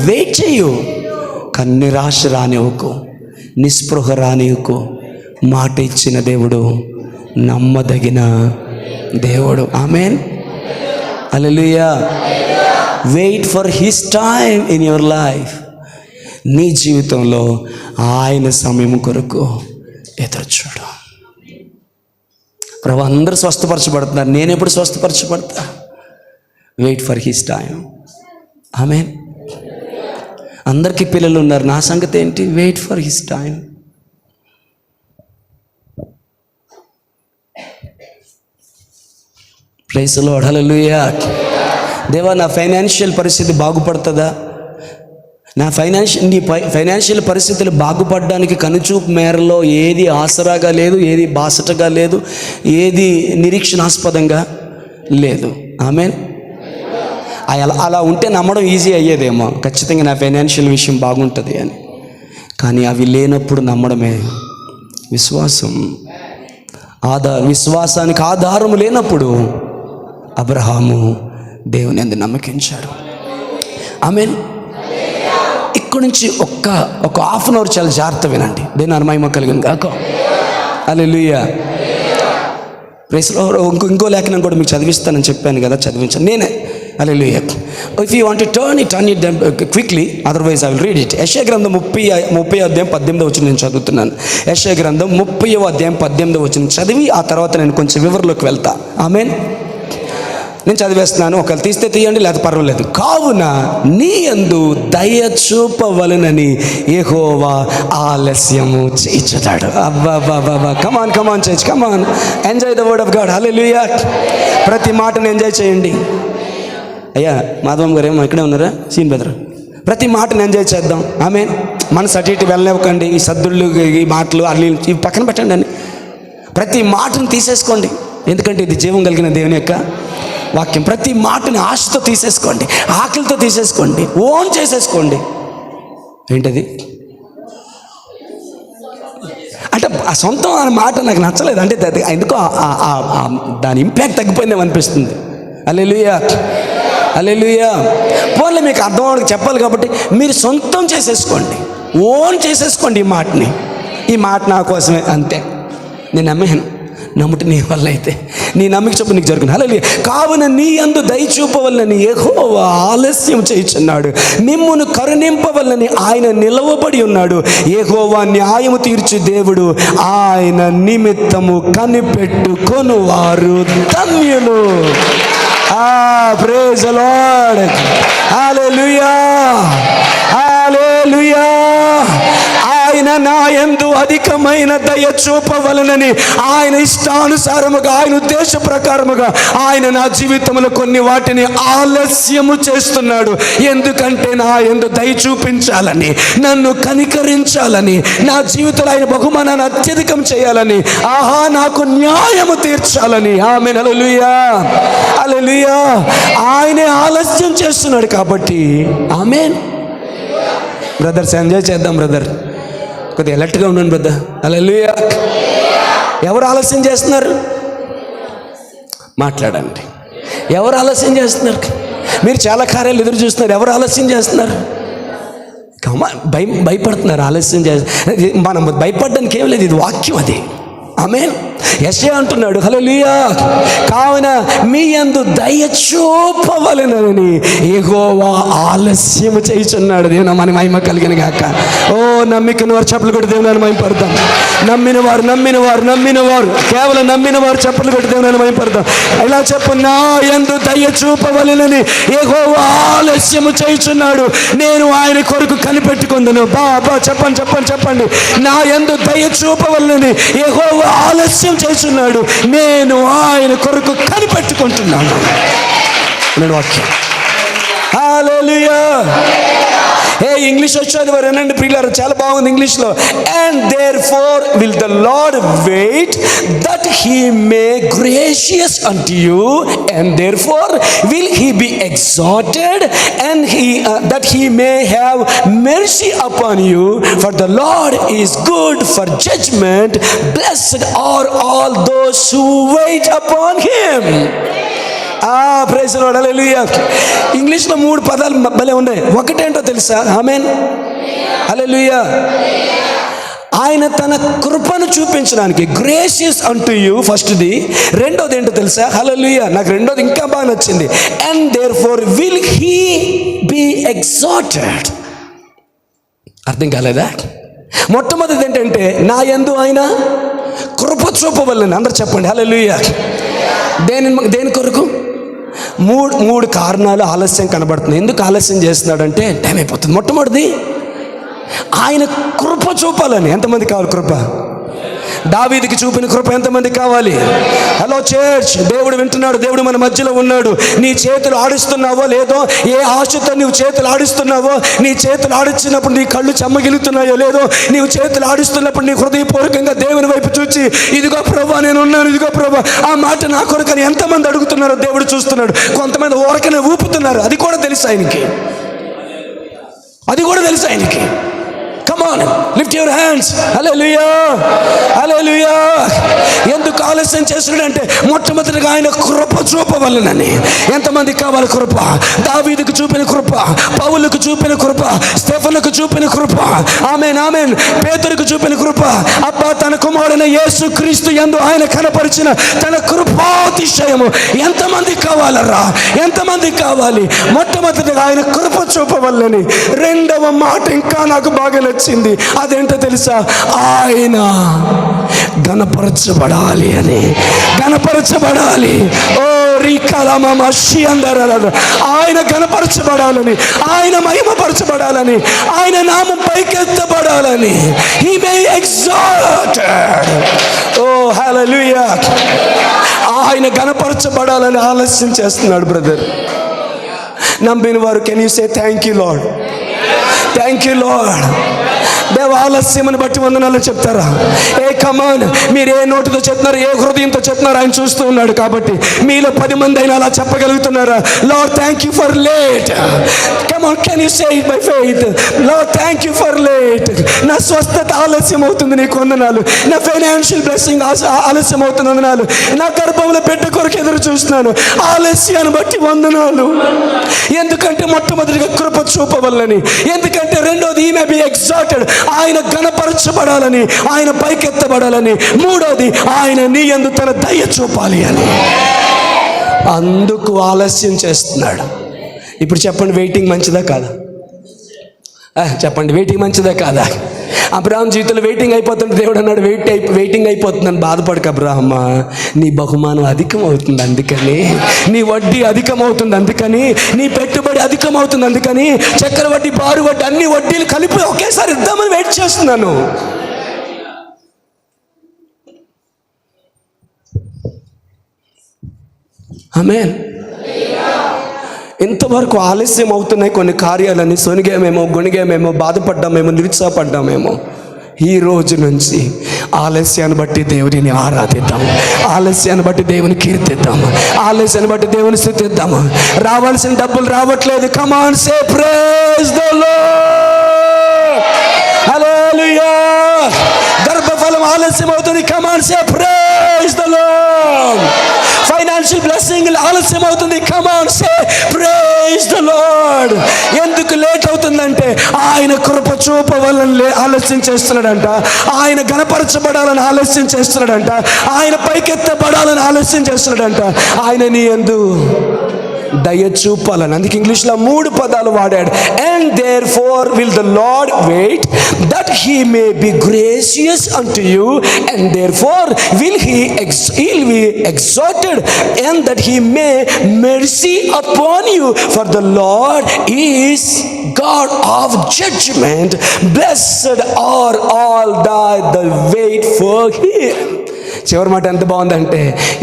వెయిట్ చెయ్యు. కానీ నిరాశ రానివ్వకు, నిస్పృహ రానివ్వకు. మాట ఇచ్చిన దేవుడు నమ్మదగిన దేవుడు. ఆమేన్. హల్లెలూయా. Wait for his time in your life. నీ జీవితంలో ఆయన సమయం కొరకు ఎదురు చూడు. ప్రభు, అందరూ స్వస్థపరచబడుతున్నారు, నేను ఎప్పుడు స్వస్థపరచబడతా? Wait for his time. ఆమేన్. అందరికీ పిల్లలు ఉన్నారు, నా సంగతి ఏంటి? Wait for his time. Praise the lord. హల్లెలూయా. దేవా, నా ఫైనాన్షియల్ పరిస్థితి బాగుపడుతుందా? నా ఫైనాన్షియల్ పరిస్థితులు బాగుపడడానికి కనుచూపు మేరలో ఏది ఆసరాగా లేదు, ఏది బాసటగా లేదు, ఏది నిరీక్షణాస్పదంగా లేదు. ఆమేన్. అలా ఉంటే నమ్మడం ఈజీ అయ్యేదేమో, ఖచ్చితంగా నా ఫైనాన్షియల్ విషయం బాగుంటుంది అని. కానీ అవి లేనప్పుడు నమ్మడమే విశ్వాసం. విశ్వాసానికి ఆధారం లేనప్పుడు అబ్రహాము దేవుని యందు నమ్మకించాడు. ఆమేన్. ఇక్కడి నుంచి ఒక హాఫ్ అన్ అవర్ చాలా జాగ్రత్త వినండి. దేవుని మహిమ కలుగును గాక. హల్లెలూయా. Praise the Lord. ఇంకో లేఖనం కూడా మీకు చదివిస్తానని చెప్పాను కదా, చదివించాను నేనే. హల్లెలూయా. If you want to turn it quickly, otherwise I will read it. యెషయా గ్రంథం 30వ అధ్యాయం 18వ వచనం నేను చదువుతున్నాను. యెషయా గ్రంథం 30వ అధ్యాయం 18వ వచనం చదివి ఆ తర్వాత నేను కొంచెం వివరంలోకి వెళ్తా. ఆమేన్. నేను చదివేస్తున్నాను, ఒకవేళ తీస్తే తీయండి, లేకపోతే పర్వాలేదు. కావున నీ యందు దయ చూపవలనని యెహోవా ఆలస్యము చేయించుతాడు. అబ్బా, come on church, come on, enjoy the word of God. హల్లెలూయా. ప్రతి మాటను ఎంజాయ్ చేయండి. అయ్యా మాధవం గారు ఏమో ఇక్కడే ఉన్నారా? సీన్ బెదర్. ప్రతి మాటను ఎంజాయ్ చేద్దాం. ఆమేన్. మనసు అటు ఇటు వెళ్ళనివ్వకండి. ఈ సద్దుళ్ళు, ఈ మాటలు, అల్లి ఇవి పక్కన పెట్టండి అని. ప్రతి మాటను తీసేసుకోండి, ఎందుకంటే ఇది జీవం కలిగిన దేవుని యొక్క వాక్యం. ప్రతి మాటని ఆశతో తీసేసుకోండి, ఆకలితో తీసేసుకోండి, ఓన్ చేసేసుకోండి. ఏంటది అంటే ఆ సొంతం అనే మాట నాకు నచ్చలేదు. అంటే ఎందుకో దాని ఇంపాక్ట్ తగ్గిపోయిందేమో అనిపిస్తుంది. హల్లెలూయా. హల్లెలూయా. పోన్లే, మీకు అర్థం అవడానికి చెప్పాలి కాబట్టి మీరు సొంతం చేసేసుకోండి, ఓన్ చేసేసుకోండి ఈ మాట నా కోసమే, అంతే. నేను నమ్మాను, నమ్ముట నీ వల్ల అయితే, నీ నమ్మిక చొప్పున నీకు జరుగుతుంది. హల్లెలూయా. కావున నీ యందు దయ చూపవలనని యెహోవా ఆలస్యం చేయుచున్నాడు, మిమ్మును కరుణింపవలనని ఆయన నిలవబడి ఉన్నాడు. యెహోవా న్యాయము తీర్చు దేవుడు, ఆయన నిమిత్తము కనిపెట్టుకొను వారు ధన్యులు. Praise the lord. హల్లెలూయా. హల్లెలూయా. ఆయన నా యందు అధికమైన దయ చూపవలనని ఆయన ఇష్టానుసారముగా, ఆయన ఉద్దేశ ప్రకారముగా ఆయన నా జీవితంలో కొన్ని వాటిని ఆలస్యము చేస్తున్నాడు. ఎందుకంటే నా యందు దయ చూపించాలని, నన్ను కనికరించాలని, నా జీవితంలో ఆయన బహుమానాన్ని అత్యధికం చేయాలని, నాకు న్యాయము తీర్చాలని. ఆమేన్. హల్లెలూయా. హల్లెలూయా. ఆయనే ఆలస్యం చేస్తున్నాడు కాబట్టి. ఆమేన్. బ్రదర్స్, ఎంజాయ్ చేద్దాం బ్రదర్. కొద్దిగా అలర్ట్గా ఉండండి బ్రదర్. హల్లెలూయా. ఎవరు ఆలస్యం చేస్తున్నారు? మాట్లాడండి. ఎవరు ఆలస్యం చేస్తున్నారు? మీరు చాలా కార్యాలు ఎదురు చూస్తున్నారు. ఎవరు ఆలస్యం చేస్తున్నారు? భయపడుతున్నారు. ఆలస్యం చేస్తున్నారు. మనం భయపడడానికి ఏం లేదు, ఇది వాక్యం అది. ఆమేన్. యెషయా అంటున్నాడు, హల్లెలూయా, కావున మీ యందు దయ చూపవలెనని యెహోవా ఆలస్యము చేయుచున్నాడు. దేవుని మన మహిమ కలిగిన గాక. ఓ నమ్మికను వారు చప్పట్లు కొట్టి దేవుని మహిమపడతాం. నమ్మిన వారు కేవలం నమ్మిన వారు చప్పట్లు కొట్టి దేవుని మహిమపడతాం. ఇలా చెప్పు, నా యందు దయ చూపవలెనని యెహోవా ఆలస్యము చేయుచున్నాడు, నేను ఆయన కొరకు కనిపెట్టుకుందును. బాబా చెప్పండి. నా యందు దయ చూపవలెనని యెహోవా ఆలస్యం చేస్తున్నాడు, నేను ఆయన కొరకు కనిపెట్టుకుంటున్నాను. వాక్యం. హల్లెలూయా. ఇంగ్లీష్ వచ్చేది వారు వినండి ప్రియులారా, చాలా బాగుంది ఇంగ్లీష్లో. And therefore will the lord wait that he may gracious unto you, and therefore will he be exalted and that he may have mercy upon you, for the lord is good for judgement, blessed are all those who wait upon him. Praise the lord. హల్లెలూయా. ఇంగ్లీష్లో 3 పదాలు భలే ఉన్నాయి. ఒకటేంటో తెలుసా? ఆమేన్, హల్లెలూయా. ఆయన తన కృపను చూపించడానికి గ్రేషియస్ అంటూ యూ ఫస్ట్ది. రెండోది ఏంటో తెలుసా? హల్లెలూయా. నాకు రెండోది ఇంకా బాగా నచ్చింది. And therefore will he be exalted. అర్థం కాలేదా? మొట్టమొదటిది ఏంటంటే, నా యందు ఆయన కృప చూపవలెను. అందరు చెప్పండి హల్లెలూయా. దేని కొరకు? మూడు కారణాలు ఆలస్యం కనబడుతుంది. ఎందుకు ఆలస్యం చేస్తున్నాడంటే టైం అయిపోతుంది. మొట్టమొదటిది ఆయన కృప చూపాలని. ఎంతమంది కావాలి కృప? దావీదుకి చూపిన కృప ఎంతమందికి కావాలి? హలో చర్చ్, దేవుడు వింటున్నాడు. దేవుడు మన మధ్యలో ఉన్నాడు. నీ చేతులు ఆడిస్తున్నావో లేదో, ఏ ఆశతో నీవు చేతులు ఆడిస్తున్నావో, నీ చేతులు ఆడిచ్చినప్పుడు నీ కళ్ళు చెమ్మగిలుతున్నాయో లేదో, నీవు చేతులు ఆడిస్తున్నప్పుడు నీ హృదయపూర్వకంగా దేవుని వైపు చూచి, ఇదిగో ప్రభా నేను ఉన్నాను, ఇదిగో ప్రభా ఆ మాట నా కొరకని ఎంతమంది అడుగుతున్నారో దేవుడు చూస్తున్నాడు. కొంతమంది ఊరకనే ఊపుతున్నారు. అది కూడా తెలుసు ఆయనకి. Come on, lift your hands. Hallelujah. Hallelujah. ఎందుకు ఆలస్యం చేస్తున్నాడంటే మొట్టమొదటిగా ఆయన కృప చూపవలనని. ఎంతమందికి కావాలి కృప? దావీదుకు చూపిన కృప, పౌలుకు చూపిన కృప, స్టెఫనుకు చూపిన కృప, ఆమేన్, పేతురుకు చూపిన కృప, అబ్బా తన కుమారుడైన యేసు క్రీస్తు యందు ఆయన కనపరిచిన తన కృపాతిశయము ఎంతమందికి కావాలరా? ఎంతమందికి కావాలి? మొట్టమొదటిగా ఆయన కృప చూపవలనని. రెండవ మాట ఇంకా నాకు బాగా నచ్చింది. అదేంటో తెలుసా? ఆయన ఘనపరచబడాలి అని. ఘనపరచబడాలి. ఓ ఆయన ఘనపరచబడాలని, ఆయన మహిమపరచబడాలని, ఆయన నామం పైకెత్తబడాలని. He may exalted. ఓ హల్లెలూయా. ఆయన ఘనపరచబడాలని ఆలస్యం చేస్తున్నాడు బ్రదర్. నమ్మిన వారు can you say thank you lord? Thank you lord. దేవ ఆలస్యమని బట్టి వందనాలు చెప్తారా? కమాన్, మీరు ఏ నోటితో చెప్తున్నారు, ఏ హృదయంతో చెప్తున్నారు ఆయన చూస్తూ ఉన్నాడు. కాబట్టి మీలో 10 మంది అయినా అలా చెప్పగలుగుతున్నారా? Lord thank you for late. Come on, can you say it by faith? Lord thank you for late. నా స్వస్థత ఆలస్యం అవుతుంది, నీకు వందనాలు. నా ఫైనాన్షియల్ బ్లెస్సింగ్ ఆలస్యం అవుతుంది, వందనాలు. నా గర్భంలో బిడ్డ కొరకు ఎదురు చూస్తున్నాను, ఆలస్యాన్ని బట్టి వందనాలు. ఎందుకంటే మొట్టమొదటిగా కృప చూపవల్లని. ఎందుకంటే రెండోది he may be exalted, ఆయన ఘనపరచబడాలని, ఆయన పైకెత్తబడాలని. మూడోది ఆయన నీ యందు తన దయ చూపాలి అని. అందుకు ఆలస్యం చేస్తున్నాడు. ఇప్పుడు చెప్పండి, వెయిటింగ్ మంచిదా కాదా? చెప్పండి, వెయిటింగ్ మంచిదా కాదా? అబ్రహాం జీవితంలో వెయిటింగ్ అయిపోతుంది. దేవుడు అన్నాడు వెయిటింగ్ అయిపోతుందని బాధపడక అబ్రహమ్మా, నీ బహుమానం అధికమవుతుంది అందుకని, నీ వడ్డీ అధికమవుతుంది అందుకని, నీ పెట్టుబడి అధికమవుతుంది అందుకని, చక్కెర వడ్డీ, బారు వడ్డీ, అన్ని వడ్డీలు కలిపి ఒకేసారి ఇద్దామని వెయిట్ చేస్తున్నాను. ఆమేన్. ఇంతవరకు ఆలస్యం అవుతున్నాయి కొన్ని కార్యాలని. సొనిగామేమో, గొనిగామేమో, బాధపడ్డామేమో, నిరుత్సాహపడ్డామేమో. ఈ రోజు నుంచి ఆలస్యాన్ని బట్టి దేవుడిని ఆరాధిద్దాం, ఆలస్యాన్ని బట్టి దేవుని కీర్తిద్దాం, ఆలస్యాన్ని బట్టి దేవుని స్తుతిద్దాం. రావాల్సిన డబ్బులు రావట్లేదు. Come on, say praise the Lord. హల్లెలూయా. గర్భఫలం ఆలస్యం అవుతుంది. Come on say praise the Lord. Financial blessing ఆలస్యం అవుతుంది. Come on say praise the Lord. ఎందుకు లేట్ అవుతుందంటే ఆయన కృప చూపవాలని ఆలస్యం చేస్తున్నాడంట. ఆయన గణపరచబడాలని ఆలస్యం చేస్తున్నాడంట. ఆయన పైకెత్తబడాలని ఆలస్యం చేస్తున్నాడంట. ఆయన నీ యందు దయ చూపాలని. అందుకే ఇంగ్లీష్లో 3 పదాలు వాడాడు. And therefore will the lord wait that he may be gracious unto you, and therefore will he be exalted, and that he may mercy upon you, for the lord is God of judgment, blessed are all the wait for him. చివరి మాట ఎంత బాగుందంటే,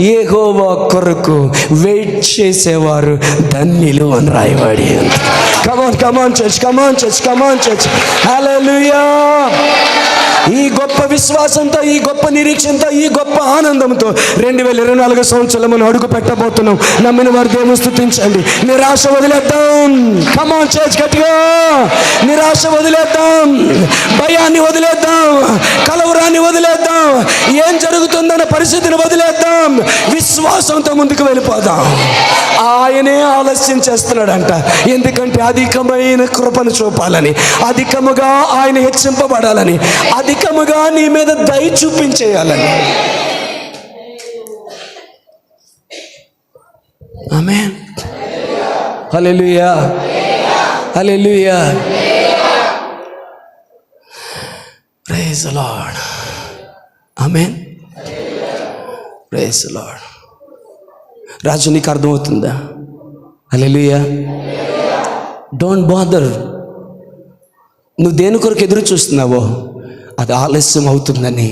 యెహోవా కొరకు wait చేసేవారు ధన్యులు అని రాయబడి. కమాన్ church. హల్లెలూయా. ఈ గొప్ప విశ్వాసంతో, ఈ గొప్ప నిరీక్షణతో, ఈ గొప్ప ఆనందంతో 2024 సంవత్సరంలో మనం అడుగు పెట్టబోతున్నాం. నమ్మిన వారు దేవుని స్తుతించండి. నిరాశ వదిలేద్దాం. కమాన్ చర్చ్, గట్టిగా నిరాశ వదిలేద్దాం, భయాన్ని వదిలేద్దాం, కలవరాన్ని వదిలేద్దాం, ఏం జరుగుతుందన్న పరిస్థితిని వదిలేద్దాం. విశ్వాసంతో ముందుకు వెళ్ళిపోదాం. ఆయనే ఆలస్యం చేస్తున్నాడంట. ఎందుకంటే అధికమైన కృపను చూపాలని, అధికముగా ఆయన హెచ్చింపబడాలని, అధికముగా నీ మీద దయ చూపించేయాలని. ఆమేన్. హల్లెలూయా. హల్లెలూయా. Praise the Lord. ఆమేన్. Praise the Lord. రాజు, నీకు అర్థమవుతుందా? హల్లెలూయా. Don't bother. నువ్వు దేని కొరకు ఎదురు చూస్తున్నావో అది ఆలస్యం అవుతుందని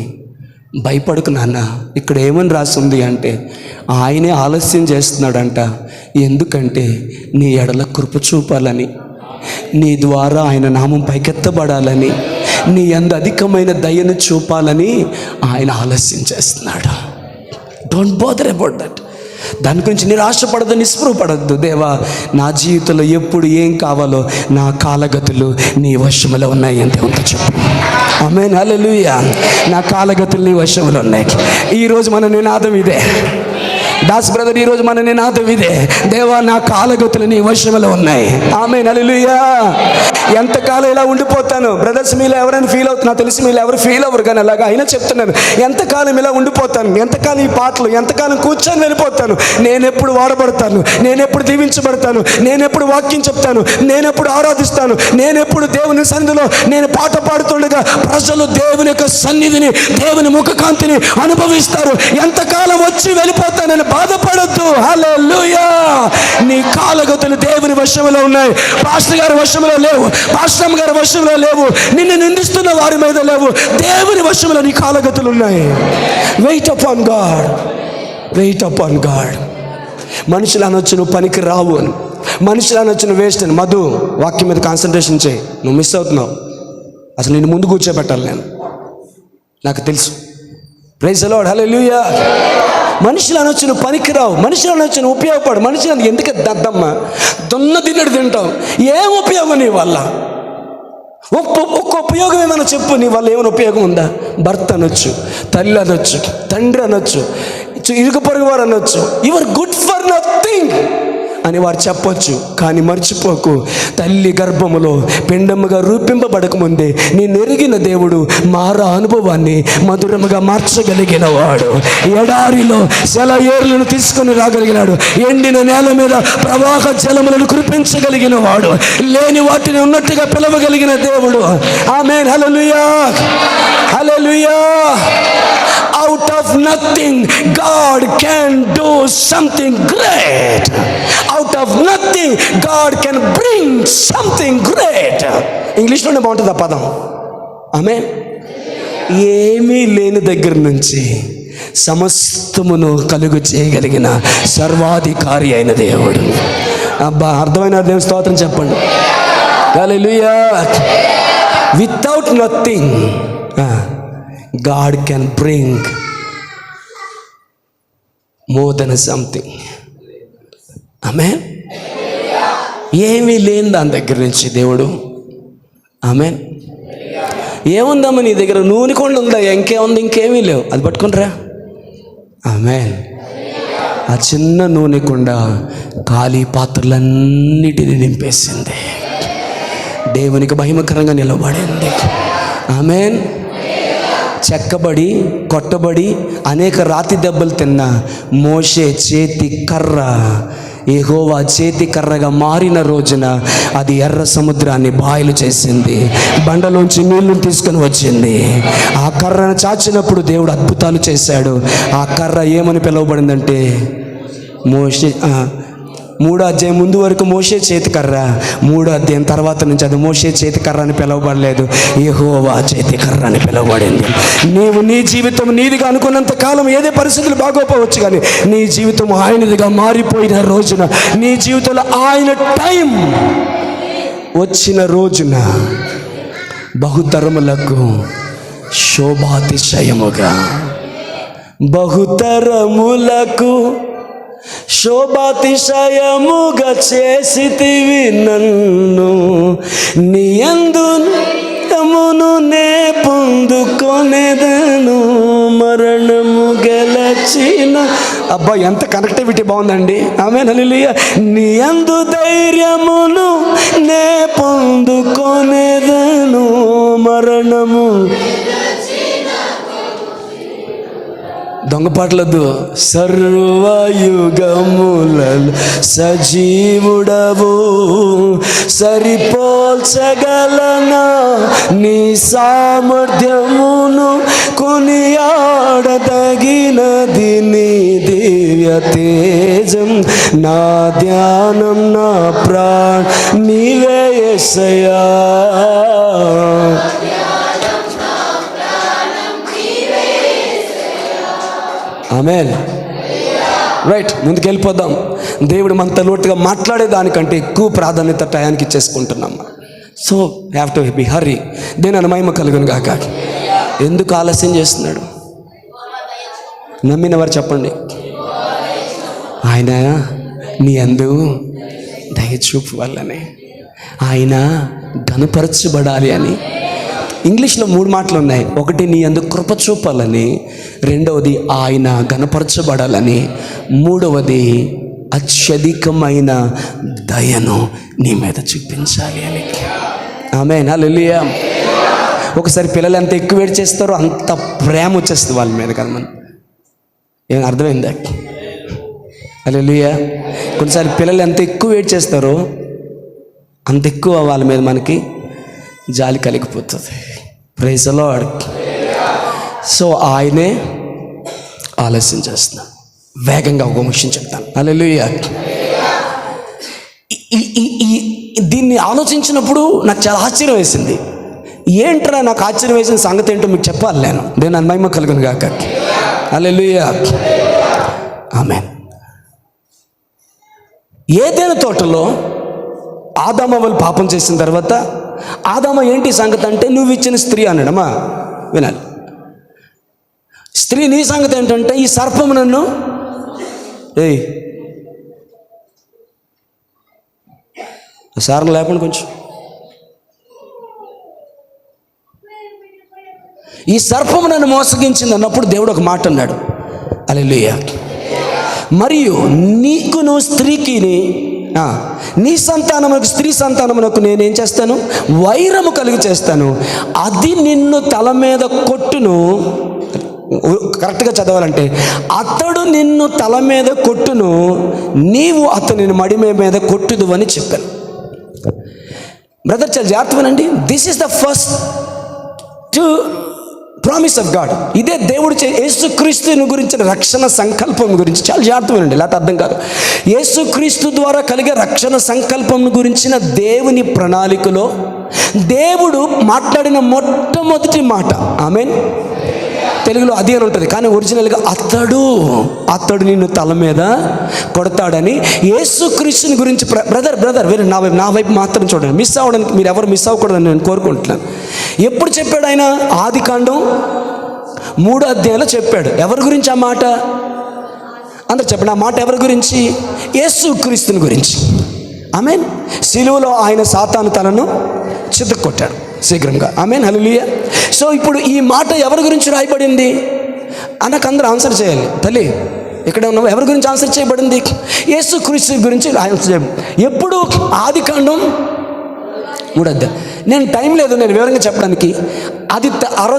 భయపడకు నాన్న. ఇక్కడ ఏమని రాసింది అంటే, ఆయనే ఆలస్యం చేస్తున్నాడంట. ఎందుకంటే నీ ఎడల కృప చూపాలని, నీ ద్వారా ఆయన నామం పైకెత్తబడాలని, నీ యందు అధికమైన దయను చూపాలని ఆయన ఆలస్యం చేస్తున్నాడు. Don't bother about that. దాని గురించి నిరాశపడద్దు, నిస్పృహపడద్దు. దేవా, నా జీవితంలో ఎప్పుడు ఏం కావాలో నా కాలగతులు నీ వశములో ఉన్నాయి అని దేవునితో చెప్పు. ఆమేన్. హల్లెలూయా. నా కాలగతులు నీ వశములో ఉన్నాయి. ఈరోజు మన నినాదం ఇదే. దాస్ బ్రదర్, ఈరోజు మన నినాదం ఇదే. దేవా, నా కాలగతులు నీ వశములో ఉన్నాయి. ఆమేన్. హల్లెలూయా. ఎంతకాలం ఇలా ఉండిపోతాను? బ్రదర్స్, మీలో ఎవరైనా ఫీల్ అవుతున్నా తెలిసి మీలో ఎవరు ఫీల్ అవ్వరు, కానీ అలాగా అయినా చెప్తున్నాను. ఎంతకాలం ఇలా ఉండిపోతాను? ఎంతకాలం ఈ పాటలు, ఎంతకాలం కూర్చొని వెళ్ళిపోతాను? నేనెప్పుడు వాడబడతాను? నేనెప్పుడు దీవించబడతాను? నేనెప్పుడు వాక్యం చెప్తాను? నేనెప్పుడు ఆరాధిస్తాను? నేనెప్పుడు దేవుని సన్నిధిలో నేను పాట పాడుతుండగా ప్రజలు దేవుని యొక్క సన్నిధిని, దేవుని ముఖకాంతిని అనుభవిస్తారు? ఎంతకాలం వచ్చి వెళ్ళిపోతానని బాధపడద్దు. హల్లెలూయా. నీ కాలగతులు దేవుని వశంలో ఉన్నాయి. పాస్టర్ గారి వశంలో లేవు, పాస్టర్ గారి వశంలో లేవు, నిన్ను నిందిస్తున్న వారి మీద లేవు. దేవుని వశంలో నీ కాలగతులు ఉన్నాయి. Wait upon God. Wait upon God. మనుషులు అనొచ్చు నువ్వు పనికి రావు అని, మనుషులు అనొచ్చు నువ్వు వేస్ట్ అని. మధు, వాక్యం మీద కాన్సన్ట్రేషన్ చేయి. నువ్వు మిస్ అవుతున్నావు. అసలు నిన్ను ముందు కూర్చోబెట్టాలి నేను, నాకు తెలుసు. Praise the lord. హల్లెలూయా. మనుషులు అనొచ్చు నువ్వు పనికిరావు, మనుషులు అనొచ్చు నువ్వు ఉపయోగపడు. మనుషులు ఎందుకు దద్దమ్మ దున్న తిన్నడు తింటావు? ఏం ఉపయోగం నీ వల్ల? ఒక్క ఉపయోగం ఏమైనా చెప్పు. నీ వల్ల ఏమైనా ఉపయోగం ఉందా? భర్త అనొచ్చు, తల్లి అనొచ్చు, తండ్రి అనొచ్చు, ఇరుగు పొరుగు వారు అనొచ్చు. You are good for nothing అని వారు చెప్పొచ్చు. కానీ మర్చిపోకు, తల్లి గర్భములో పిండముగా రూపింపబడకముందే నేను ఎరిగిన దేవుడు మారా అనుభవాన్ని మధురముగా మార్చగలిగిన వాడు. ఎడారిలో సెలయేర్లను తీసుకొని రాగలిగినాడు. ఎండిన నేల మీద ప్రవాహ జలములను కురిపించగలిగిన వాడు. లేని వాటిని ఉన్నట్టుగా పిలవగలిగిన దేవుడు. ఆమేన్. హల్లెలూయా. హల్లెలూయా. Out of nothing God can do something great. Out of nothing God can bring something great. ఇంగ్లీష్లోనే బాగుంటుంది ఆ పదం. ఆమేన్. ఏమీ లేని దగ్గర నుంచి సమస్తమును కలుగు చేయగలిగిన సర్వాధికారి అయిన దేవుడు. అబ్బా, అర్థమైన దేవుని స్తోత్రం చెప్పండి. హల్లెలూయా. Without nothing God can bring more than something. ఆమేన్. ఏమీ లేని దాని దగ్గర నుంచి దేవుడు. ఆమేన్. ఏముందమ్మా నీ దగ్గర? నూనె కొండ ఉందా? ఇంకేముంది? ఇంకేమీ లేవు. అది పట్టుకుంటారా? ఆమేన్. ఆ చిన్న నూనె కుండ ఖాళీ పాత్రలన్నిటిని నింపేసింది. దేవునికి మహిమకరంగా నిలబడింది. ఆమేన్. చెక్కబడి కొట్టబడి అనేక రాతి దెబ్బలు తిన్న మోషే చేతి కర్ర యెహోవా చేతి కర్రగా మారిన రోజున అది ఎర్ర సముద్రాన్ని బాయలు చేసింది. బండలోంచి నీళ్లను తీసుకొని వచ్చింది. ఆ కర్రను చాచినప్పుడు దేవుడు అద్భుతాలు చేశాడు. ఆ కర్ర ఏమని పిలువబడిందంటే మోషే 3వ అధ్యాయం ముందు వరకు మోషే చేతి కర్ర, 3వ అధ్యాయం తర్వాత నుంచి అది మోషే చేతి కర్ర అని పిలువబడలేదు, యెహోవా చేతి కర్ర అని పిలువబడింది. నీవు నీ జీవితం నీదిగా అనుకున్నంత కాలం ఏదే పరిస్థితులు బాగోపోవచ్చు, కానీ నీ జీవితం ఆయనదిగా మారిపోయిన రోజున, నీ జీవితంలో ఆయన టైం వచ్చిన రోజున బహుతరములకు శోభాతిశయముగా, బహుతరములకు శోభాతిశయముగా చేసితివి నన్ను, నీ యందు నిత్యమును నే పొందుకొనేదను, మరణము గెలచిన. అబ్బా, ఎంత కనెక్టివిటీ బాగుందండి. ఆమేన్, హల్లెలూయా. నీ యందు ధైర్యమును నే పొందుకొనేదను, మరణము. దొంగపాటలద్దు. సర్వయుగములలో సజీవుడవు, సరిపోల్చగలనా నీ సామర్థ్యమును, కొనియాడదగినది నీ దివ్య తేజం, నా ధ్యానం నా ప్రాణ నీవే యేసయ్యా. ఆమేన్. రైట్, ముందుకెళ్ళిపోదాం. దేవుడు మనతో లోటుగా మాట్లాడేదానికంటే ఎక్కువ ప్రాధాన్యత టయానికి ఇచ్చేసుకుంటున్నాం. So have to be hurry. దేని మహిమ కలుగును గాక. ఎందుకు ఆలస్యం చేస్తున్నాడు? నమ్మిన వారు చెప్పండి. ఆయన నీ యందు దయచూపు వల్లనే, ఆయన ఘనపరచబడాలి అని. ఇంగ్లీష్లో 3 మాటలు ఉన్నాయి. ఒకటి, నీ యందు కృప చూపాలని, రెండవది ఆయన ఘనపరచబడాలని, మూడవది అత్యధికమైన దయను నీ మీద చూపించాలి అని. ఆమేన్, హల్లెలూయా. ఒకసారి పిల్లలు ఎంత ఎక్కువ వేడి చేస్తారో అంత ప్రేమ వచ్చేస్తుంది వాళ్ళ మీద కదా. మనం ఏం అర్థమైందా? హల్లెలూయా. కొన్నిసార్లు పిల్లలు ఎంత ఎక్కువ వేడి చేస్తారో అంత ఎక్కువ వాళ్ళ మీద మనకి జాలి కలిగిపోతుంది. Praise the Lord. సో ఆయనే ఆలస్యం చేస్తున్నాను. వేగంగా ఒక విషయం చెప్తాను. హల్లెలూయా. దీన్ని ఆలోచించినప్పుడు నాకు చాలా ఆశ్చర్యం వేసింది. ఏంట్రా నాకు ఆశ్చర్యం వేసిన సంగతి ఏంటో మీకు చెప్పాలి నేను. దేవుని మహిమ కలుగును గాక. హల్లెలూయా. ఆమేన్. ఏదైనా తోటలో ఆదాము వాళ్ళు పాపం చేసిన తర్వాత ఆదాము ఏంటి సంగతి అంటే, నువ్వు ఇచ్చిన స్త్రీ అన్నాడమ్మా. వినాలి. స్త్రీ నీ సంగతి ఏంటంటే, ఈ సర్పము నన్ను సారం లేకుండా కొంచెం, ఈ సర్పము నన్ను మోసగించింది అన్నప్పుడు దేవుడు ఒక మాట అన్నాడు. హల్లెలూయా. మరియు నీకును స్త్రీకి, నీ సంతానమునకు స్త్రీ సంతానమునకు నేనేం చేస్తాను? వైరము కలిగి చేస్తాను. అది నిన్ను తల మీద కొట్టును. కరెక్ట్గా చదవాలంటే, అతడు నిన్ను తల మీద కొట్టును, నీవు అతనిని మడిమే మీద కొట్టుదు అని చెప్పాను. బ్రదర్, చాలా జాగ్రత్తగానండి. This is the first promise of God. ఇదే దేవుడు యేసుక్రీస్తుని గురించిన రక్షణ సంకల్పం గురించి చాలా జాగ్రత్తగానండి, లేకపోతే అర్థం కాదు. యేసుక్రీస్తు ద్వారా కలిగే రక్షణ సంకల్పం గురించిన దేవుని ప్రణాళికలో దేవుడు మాట్లాడిన మొట్టమొదటి మాట, ఆమేన్, తెలుగులో అది అని ఉంటుంది, కానీ ఒరిజినల్గా అతడు నిన్ను తల మీద కొడతాడని యేసుక్రీస్తుని గురించి బ్రదర్ వేరే నా వైపు మాత్రం చూడండి. మిస్ అవ్వడానికి మీరు ఎవరు మిస్ అవ్వకూడదని నేను కోరుకుంటున్నాను. ఎప్పుడు చెప్పాడు ఆయన? ఆదికాండం 3వ అధ్యాయంలో చెప్పాడు. ఎవరి గురించి ఆ మాట? అందరు చెప్పండి. ఆ మాట ఎవరి గురించి? యేసుక్రీస్తుని గురించి. ఆమేన్. సిలువలో ఆయన సాతాను తలను చితక్కొట్టాడు శీఘ్రంగా. ఆమేన్, హల్లెలూయా. సో ఇప్పుడు ఈ మాట ఎవరి గురించి రాయబడింది అన్నకు అందరూ ఆన్సర్ చేయాలి. తల్లి ఇక్కడ ఉన్నాము, ఎవరి గురించి ఆన్సర్ చేయబడింది? యేసుక్రీస్తు గురించి ఆన్సర్ చేయాలి. ఎప్పుడు? ఆదికాండం 3 అధ్యాయం. నేను టైం లేదు నేను వివరంగా చెప్పడానికి. అది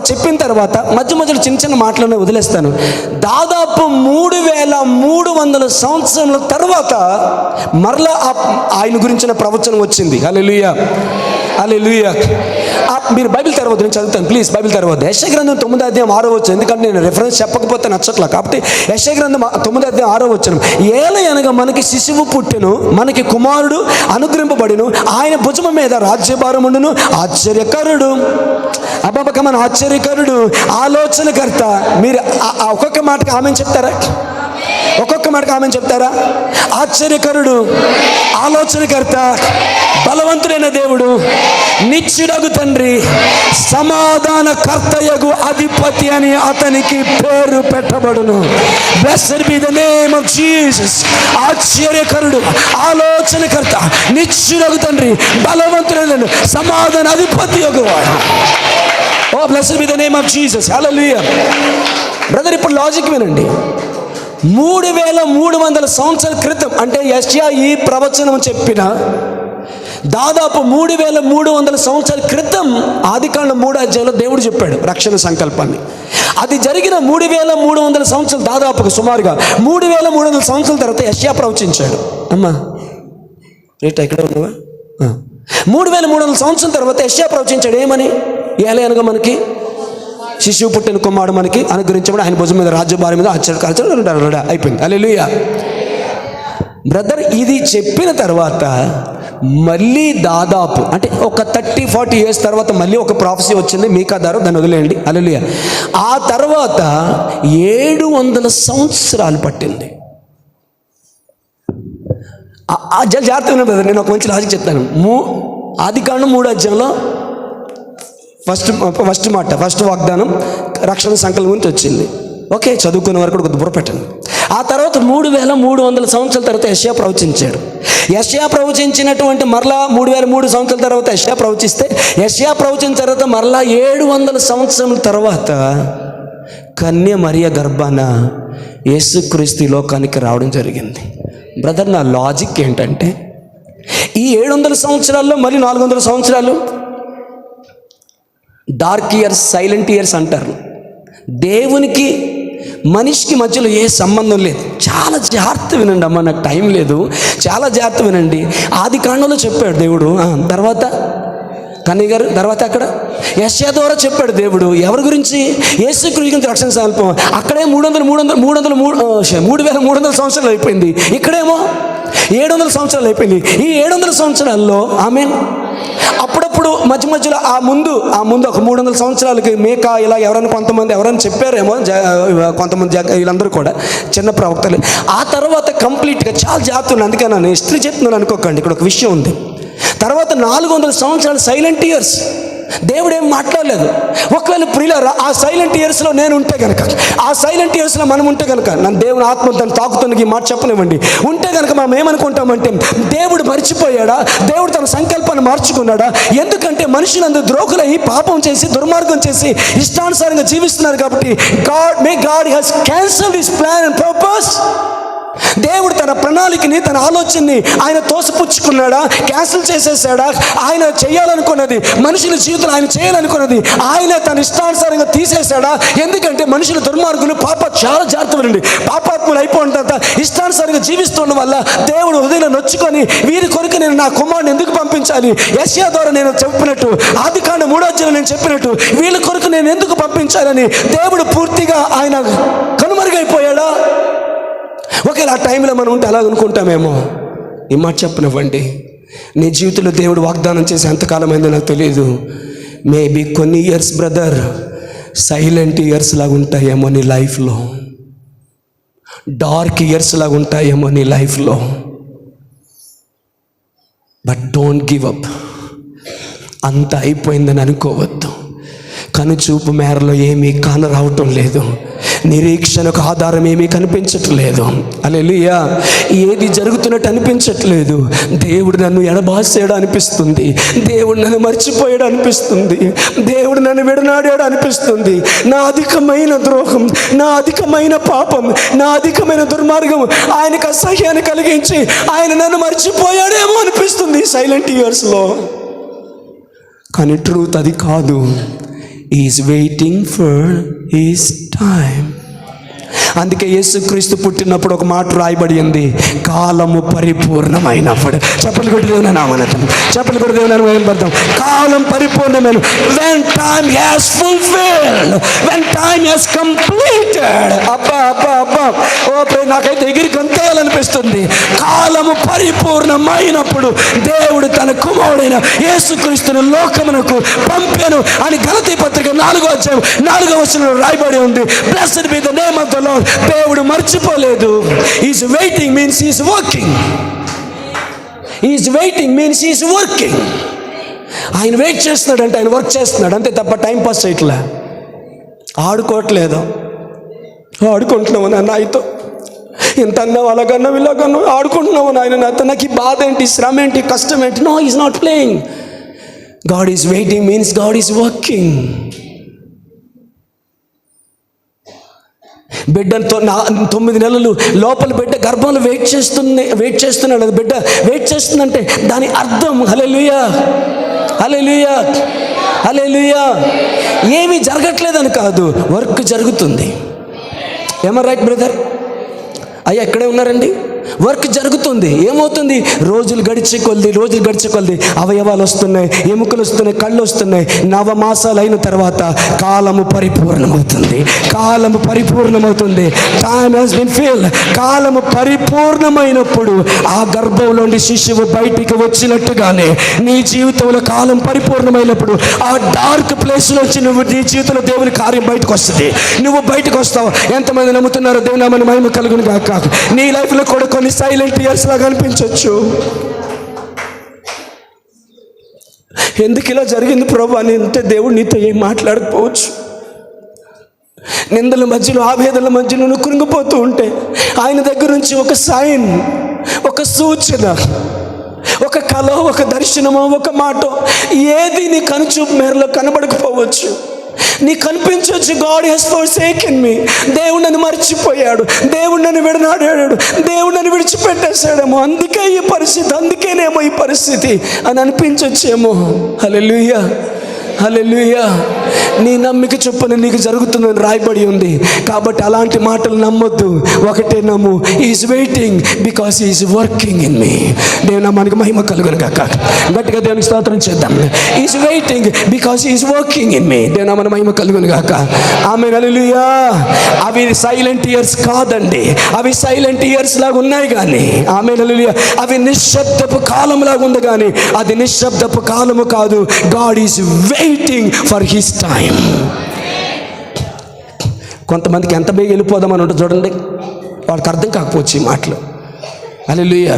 చెప్పిన తర్వాత మధ్య మధ్యలో చిన్న చిన్న మాటలనే వదిలేస్తాను. దాదాపు 3300 సంవత్సరాల తర్వాత మరలా ఆయన గురించిన ప్రవచనం వచ్చింది. హల్లెలూయా, హల్లెలూయా. మీరు బైబిల్ తెరవద్దు, నేను చదువుతాను ప్లీజ్. బైబిల్ తెరవద్దు. యెషయా గ్రంథం 9వ అధ్యాయం 6వ వచనం. ఎందుకంటే నేను రెఫరెన్స్ చెప్పకపోతే నచ్చట్లా, కాబట్టి యెషయా గ్రంథం 9వ అధ్యాయం 6వ వచనం. ఏలయనగా మనకి శిశువు పుట్టెను, మనకి కుమారుడు అనుగ్రహింపబడెను, ఆయన భుజము మీద రాజ్యభారం ఉండును. ఆశ్చర్యకరుడు, అబ్బబ్బకమన ఆశ్చర్యకరుడు, ఆలోచనకర్త. మీరు ఒక్కొక్క మాటకి ఆమె చెప్తారా? ఒక్కొక్క మాటకి ఆమె చెప్తారా? ఆశ్చర్యకరుడు, ఆలోచనకర్త, బలవంతుడైన దేవుడు, నిత్యుడగు తండ్రి, సమాధానకర్తయగు అధిపతి అని అతనికి పేరు పెట్టబడును. Blessed be the name of Jesus. ఆశ్చర్యకరుడు, ఆలోచనకర్త, నిత్యుడగు తండ్రి, బలవంతుడైన సమాధాన అధిపతి యగు వాడు. Oh blessed be the name of Jesus. హల్లెలూయా. బ్రదర్, ఇప్పుడు లాజిక్ వినండి. 3300 సంవత్సరాల క్రితం, అంటే యెషయా ఈ ప్రవచనం చెప్పిన దాదాపు 3300 సంవత్సరాల క్రితం ఆదికాండం 3వ అధ్యాయంలో దేవుడు చెప్పాడు రక్షణ సంకల్పాన్ని. అది జరిగిన 3300 సంవత్సరాలు, దాదాపుగా సుమారుగా 3300 సంవత్సరాల తర్వాత యెషయా ప్రవచించాడు. అమ్మా రేట్ ఎక్కడ ఉన్నావా? 3300 సంవత్సరాల తర్వాత యెషయా ప్రవచించాడు. ఏమని? ఏలయనగా మనకి శిశువు పుట్టిన కుమారుడు మనకి అనుగ్రహించబడి, ఆయన భుజం మీద రాజ్యభారం మీద ఆశ్చర్యకరుడు. అయిపోయింది. హల్లెలూయా. బ్రదర్, ఇది చెప్పిన తర్వాత మళ్ళీ దాదాపు అంటే ఒక 30-40 years తర్వాత మళ్ళీ ఒక ప్రాఫెసీ వచ్చింది. మీకా దారు, దాన్ని వదిలేయండి. హల్లెలూయా. ఆ తర్వాత 700 సంవత్సరాలు పట్టింది. జాగ్రత్తగా బ్రదర్, నేను ఒక మంచి లాజిక్ చెప్తాను. ఆదికాండం 3వ అధ్యాయంలో ఫస్ట్ వాగ్దానం రక్షణ సంకల్పం గురించి వచ్చింది. ఓకే, చదువుకునే వరకు కూడా బుర్ర పెట్టండి. ఆ తర్వాత 3300 సంవత్సరాల తర్వాత యెషయా ప్రవచించాడు. యెషయా ప్రవచించినటువంటి మరలా 3300 సంవత్సరాల తర్వాత యెషయా ప్రవచిస్తే, యెషయా ప్రవచించిన తర్వాత మరలా 700 సంవత్సరాల తర్వాత కన్య మరియ గర్భాన యేసుక్రీస్తు లోకానికి రావడం జరిగింది. బ్రదర్, నా లాజిక్ ఏంటంటే ఈ 700 సంవత్సరాల్లో మళ్ళీ 400 సంవత్సరాలు డార్క్ ఇయర్స్, సైలెంట్ ఇయర్స్ అంటారు. దేవునికి మనిషికి మధ్యలో ఏ సంబంధం లేదు. చాలా జాగ్రత్త వినండి అమ్మ, నాకు టైం లేదు, చాలా జాగ్రత్త వినండి. ఆదికాండంలో చెప్పాడు దేవుడు. తర్వాత కన్నయ్య గారు, తర్వాత అక్కడ యెషయా ద్వారా చెప్పాడు దేవుడు. ఎవరి గురించి? యేసుక్రీస్తు గురించి రక్షణ సంకల్పం. అక్కడే 3300 సంవత్సరాలు అయిపోయింది. ఇక్కడేమో 700 సంవత్సరాలు అయిపోయింది. ఈ 700 సంవత్సరాల్లో ఆమేన్ అప్పుడప్పుడు మధ్య మధ్యలో ఆ ముందు ఒక 300 సంవత్సరాలకి మీకా ఇలా కొంతమంది ఎవరైనా చెప్పారేమో, కొంతమంది వీళ్ళందరూ కూడా చిన్న ప్రవక్తలు. ఆ తర్వాత కంప్లీట్గా చాలా జాగ్రత్త. అందుకే నేను హిస్టరీ చెప్తున్నాను అనుకోకండి. ఇక్కడ ఒక విషయం ఉంది. తర్వాత 400 సంవత్సరాలు సైలెంట్ ఇయర్స్. దేవుడు ఏం మాట్లాడలేదు. ఒకవేళ ప్రియులారా, ఆ సైలెంట్ ఇయర్స్లో నేను ఉంటే కనుక, ఆ సైలెంట్ ఇయర్స్లో మనం ఉంటే కనుక, నన్ను దేవుని ఆత్మ తను తాకుతున్నకి ఈ మాట చెప్పనివ్వండి. ఉంటే కనుక మనం ఏమనుకుంటామంటే, దేవుడు మర్చిపోయాడా? దేవుడు తన సంకల్పాన్ని మార్చుకున్నాడా? ఎందుకంటే మనుషులందరూ ద్రోహులై పాపం చేసి దుర్మార్గం చేసి ఇష్టానుసారంగా జీవిస్తున్నారు. కాబట్టి God has cancelled his plan and purpose. దేవుడు తన ప్రణాళికని, తన ఆలోచనని ఆయన తోసిపుచ్చుకున్నాడా? క్యాన్సిల్ చేసేసాడా? ఆయన చేయాలనుకున్నది, మనుషుల జీవితంలో ఆయన చేయాలనుకున్నది ఆయన తన ఇష్టానుసారంగా తీసేశాడా? ఎందుకంటే మనుషులు దుర్మార్గులు, చాలా జాగ్రత్తలు, పాపాత్ములు అయిపోయినంత ఇష్టానుసారంగా జీవిస్తుండడం వల్ల దేవుడు హృదయంలో నొచ్చుకొని, వీరి కొరకు నేను నా కుమారుని ఎందుకు పంపించాలి? యెషయా ద్వారా నేను చెప్పినట్టు, ఆదికాండం 3వ అధ్యాయంలో నేను చెప్పినట్టు, వీళ్ళ కొరకు నేను ఎందుకు పంపించాలని దేవుడు పూర్తిగా ఆయన కనుమరుగైపోయాడా? ఒకవేళ ఆ టైంలో మనం ఉంటే అలా అనుకుంటామేమో. ఈ మాట చెప్పనివ్వండి. నీ జీవితంలో దేవుడు వాగ్దానం చేసి ఎంతకాలం అయిందో నాకు తెలియదు. మేబీ కొన్ని ఇయర్స్ బ్రదర్ సైలెంట్ ఇయర్స్ లాగా ఉంటాయేమో నీ లైఫ్లో, డార్క్ ఇయర్స్ లాగా ఉంటాయేమో నీ లైఫ్లో. But don't give up. అంత అయిపోయిందని అనుకోవద్దు. కనుచూపు మేరలో ఏమీ కానరావటం లేదు. నిరీక్షణకు ఆధారం ఏమీ కనిపించట్లేదు. హల్లెలూయా. ఏది జరుగుతున్నట్టు అనిపించట్లేదు. దేవుడు నన్ను ఎడబాసాడు అనిపిస్తుంది. దేవుడు నన్ను మర్చిపోయాడు అనిపిస్తుంది. దేవుడు నన్ను విడనాడాడు అనిపిస్తుంది. నా అధికమైన ద్రోహం, నా అధికమైన పాపం, నా అధికమైన దుర్మార్గం ఆయనకు అసహ్యాన్ని కలిగించి ఆయన నన్ను మర్చిపోయాడేమో అనిపిస్తుంది సైలెంట్ ఇయర్స్లో. కానీ ట్రూత్ అది కాదు. Is waiting for his time. అందుకే యేసుక్రీస్తు పుట్టినప్పుడు ఒక మాట రాయబడింది, కాలము పరిపూర్ణమైనప్పుడు. చెప్పలు కూడా దేవుని నామనతం, చెప్పలు కూడా దేవుని నామం. కాలం పరిపూర్ణమైన, when time has fulfilled, when time has completed. అబ్బా అబ్బా అబ్బా, ఓ నాకైతే ఎగిరి గంతేయాలనిపిస్తుంది. కాలము పరిపూర్ణమైనప్పుడు దేవుడు తన కుమారుడైన యేసుక్రీస్తును లోకమునకు పంపెను అని గలతీ పత్రిక 4వ అధ్యాయం 4వ వచనంలో రాయబడి ఉంది. Blessed be the name of the lord. దేవుడు మర్చిపోలేదు. Is waiting means is working. Is waiting means is working. ఆయన వెయిట్ చేస్తున్నాడు అంటే ఆయన వర్క్ చేస్తున్నాడు అంతే తప్ప టైం పాస్ చేయట్లే, ఆడుకోవట్లేదు. ఆడుకుంటున్నావు నాన్న ఆయనతో, ఇంత అన్నావు, అలాగన్నావు, ఇలాగన్నావు, ఆడుకుంటున్నావు నాయన నాతో. నాకు ఈ బాధ ఏంటి, శ్రమ ఏంటి, కష్టం ఏంటి? No, is not playing. God is waiting means God is working. బిడ్డతో 9 నెలలు లోపల బిడ్డ గర్భంలో వెయిట్ చేస్తున్నాడు. అది బిడ్డ వెయిట్ చేస్తుందంటే దాని అర్థం హల్లెలూయా, హల్లెలూయా, హల్లెలూయా. ఏమీ జరగట్లేదని కాదు, వర్క్ జరుగుతుంది. ఏమో రైట్ బ్రదర్? అయ్యా ఇక్కడే ఉన్నారండి. వర్క్ జరుగుతుంది. ఏమవుతుంది? రోజులు గడిచే కొద్ది అవయవాలు వస్తున్నాయి, ఎముకలు వస్తున్నాయి, కళ్ళు వస్తున్నాయి. 9 మాసాలు అయిన తర్వాత కాలము పరిపూర్ణమవుతుంది. కాలము పరిపూర్ణమవుతుంది. Time has been filled. కాలము పరిపూర్ణమైనప్పుడు ఆ గర్భంలోని శిశువు బయటికి వచ్చినట్టుగానే నీ జీవితంలో కాలం పరిపూర్ణమైనప్పుడు ఆ డార్క్ ప్లేస్ నుంచి నువ్వు నీ జీవితంలో దేవుని కార్యం బయటకు వస్తుంది. నువ్వు బయటకు వస్తావు. ఎంతమంది నమ్ముతున్నారో దేవుని నామమున మహిమ కలుగును గాక. నీ లైఫ్లో కూడా కొన్ని సైలెంట్ ఇయర్స్ లాగా అనిపించవచ్చు. ఎందుకు ఇలా జరిగింది ప్రభు అని అంటే దేవుడు నీతో ఏం మాట్లాడకపోవచ్చు. నిందల మధ్యలో, ఆవేదనల మధ్యలో నువ్వు కృంగిపోతూ ఉంటే ఆయన దగ్గర నుంచి ఒక సైన్, ఒక సూచన, ఒక కళ, ఒక దర్శనమో, ఒక మాట ఏది నీ కనుచూపు మేరలో కనబడకపోవచ్చు. నీకు కనిపించవచ్చు గాడ్ హెస్ ఫోర్సేకెన్ మీ. దేవుడు నన్ను మర్చిపోయాడు, దేవుడు నన్ను విడనాడాడు, దేవుడు నన్ను విడిచిపెట్టేశాడేమో, అందుకే ఈ పరిస్థితి, అందుకేనేమో ఈ పరిస్థితి అని అనిపించవచ్చేమో. హల్లెలూయా, హల్లెలూయా. నీ నమ్మిక చొప్పున నీకు జరుగుతుందని రాయబడి ఉంది. కాబట్టి అలాంటి మాటలు నమ్మొద్దు. ఒకటే నమ్ము, is waiting because is working in me. దేవుని మనకి మహిమ కలుగును గాక. గట్టిగా దేవునికి స్తోత్రం చేద్దాం. Is waiting because is working in me. దేవుని మన మహిమ కలుగును గాక. ఆమేన్, హల్లెలూయా. అవి సైలెంట్ ఇయర్స్ కాదండి, అవి సైలెంట్ ఇయర్స్ లాగా ఉన్నాయి కానీ, ఆమేన్, హల్లెలూయా. అవి నిశ్శబ్దపు కాలం లాగా ఉంది కానీ అది నిశ్శబ్దపు కాలము కాదు. God is waiting for his time. కొంతమందికి ఎంత బేగా వెళ్ళిపోదామని ఉంటుంది చూడండి, వాళ్ళకి అర్థం కాకపోవచ్చు ఈ మాటలు. హల్లెలూయా.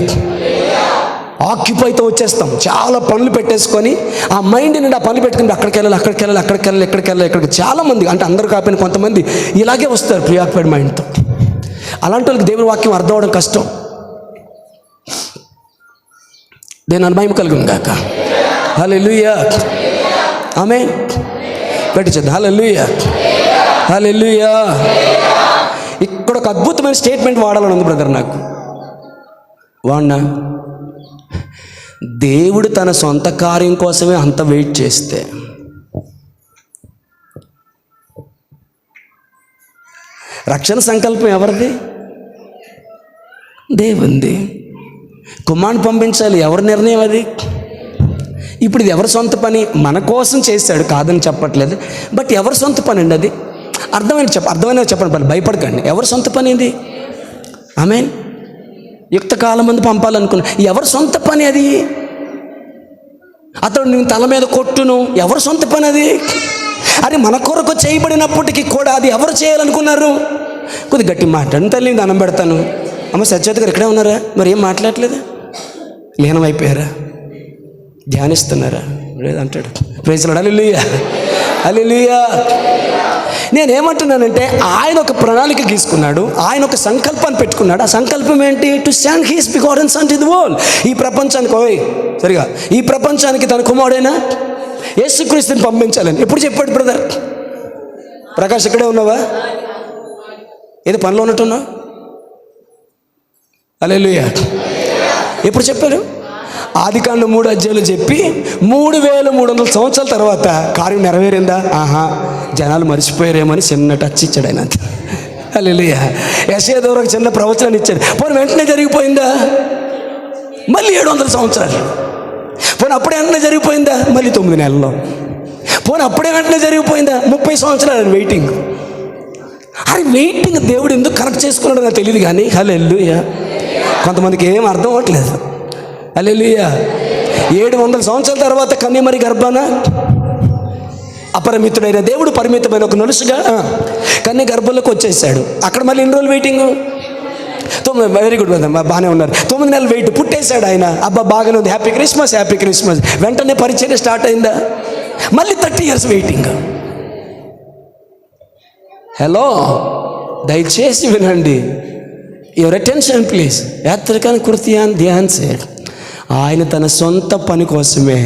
ఆక్యుపైతో వచ్చేస్తాం, చాలా పనులు పెట్టేసుకొని ఆ మైండ్ నుండి ఆ పనులు పెట్టుకుని అక్కడికి వెళ్ళాలి. ఇక్కడికి చాలామంది, అంటే అందరూ కాకపోయినా కొంతమంది ఇలాగే వస్తారు ప్రియాక్యుపైడ్ మైండ్తో. అలాంటి వాళ్ళకి దేవుని వాక్యం అర్థం అవడం కష్టం. దేని అనుభవం కలుగును గాక. హల్లెలూయా, ఆమేన్. పెట్టించద్దు. హల్లెలూయా, హల్లెలూయా. ఇక్కడ ఒక అద్భుతమైన స్టేట్మెంట్ వాడాలని ఉంది బ్రదర్ నాకు. వాడినా దేవుడు తన సొంత కార్యం కోసమే అంత వెయిట్ చేస్తే రక్షణ సంకల్పం ఎవరిది? దేవుంది. కుమారుని పంపించాలి, ఎవరి నిర్ణయం అది? ఇప్పుడు ఇది ఎవరి సొంత పని? మన కోసం చేశాడు, కాదని చెప్పట్లేదు. బట్ ఎవరి సొంత పని అండి అది? అర్థమైన చెప్పండి, భయపడకండి. ఎవరి సొంత పని ఇది? ఆమేన్. యుక్త కాలం మంది పంపాలనుకున్నా, ఎవరి సొంత పని అది? అతడు నేను తల మీద కొట్టును, ఎవరి సొంత పని అది? అరే మన కొరకు చేయబడినప్పటికీ కూడా అది ఎవరు చేయాలనుకున్నారు? కొద్ది గట్టి మాట్లాడిన తల్లి దండం పెడతాను. అమ్మ సత్యవతి గారు ఇక్కడే ఉన్నారా? మరి ఏం మాట్లాడలేదా? లీనమైపోయారా? ధ్యానిస్తున్నారా? లేదంటాడు. Praise lord. హల్లెలూయా, హల్లెలూయా. నేనేమంటున్నానంటే ఆయన ఒక ప్రణాళిక గీసుకున్నాడు, ఆయన ఒక సంకల్పాన్ని పెట్టుకున్నాడు. ఆ సంకల్పం ఏంటి? To send his begotten sun to the world. ఈ ప్రపంచానికి సరిగా ఈ ప్రపంచానికి తన కుమారుడైన యేసుక్రీస్తుని పంపించాలని ఎప్పుడు చెప్పాడు బ్రదర్ ప్రకాష్? ఇక్కడే ఉన్నావా? ఏదో పనిలో ఉన్నట్టున్నావు? హల్లెలూయా. ఎప్పుడు చెప్పారు? ఆదికాండం 3 అధ్యాయాలు చెప్పి 3300 సంవత్సరాల తర్వాత కార్యం నెరవేరిందా? జనాలు మర్చిపోయారేమని చిన్న టచ్ ఇచ్చాడు ఆయన. హల్లెలూయా. యెషయా ద్వారా చిన్న ప్రవచనాన్ని ఇచ్చాడు. పోనీ వెంటనే జరిగిపోయిందా? మళ్ళీ 700 సంవత్సరాలు. పోనీ అప్పుడే వెంటనే జరిగిపోయిందా? మళ్ళీ 9 నెలల్లో. పోనీ అప్పుడే వెంటనే జరిగిపోయిందా? 30 సంవత్సరాలు వెయిటింగ్. అది వెయిటింగ్ దేవుడు ఎందుకు కనెక్ట్ చేసుకున్నాడో నాకు తెలియదు కానీ హల్లెలూయా. కొంతమందికి ఏం అర్థం అవ్వట్లేదు. హల్లెలూయా. 700 సంవత్సరాల తర్వాత కన్యమరి గర్భాన అపరిమితుడైన దేవుడు పరిమితమైన ఒక నలుసుగా కన్య గర్భంలోకి వచ్చేసాడు. అక్కడ మళ్ళీ ఎన్ని రోజులు వెయిటింగ్? 9. వెరీ గుడ్ బ్రదర్, బాగానే ఉన్నారు. 9 నెలలు వెయిట్. పుట్టేశాడు ఆయన. అబ్బా బాగానే ఉంది, హ్యాపీ క్రిస్మస్, హ్యాపీ క్రిస్మస్. వెంటనే పరిచయం స్టార్ట్ అయిందా? మళ్ళీ 30 years వెయిటింగ్. హలో, దయచేసి వినండి. Your attention please. యాత్రికన్ కృత్యాన్ ధ్యాన్ సేడ్. ఆయన తన సొంత పని కోసమే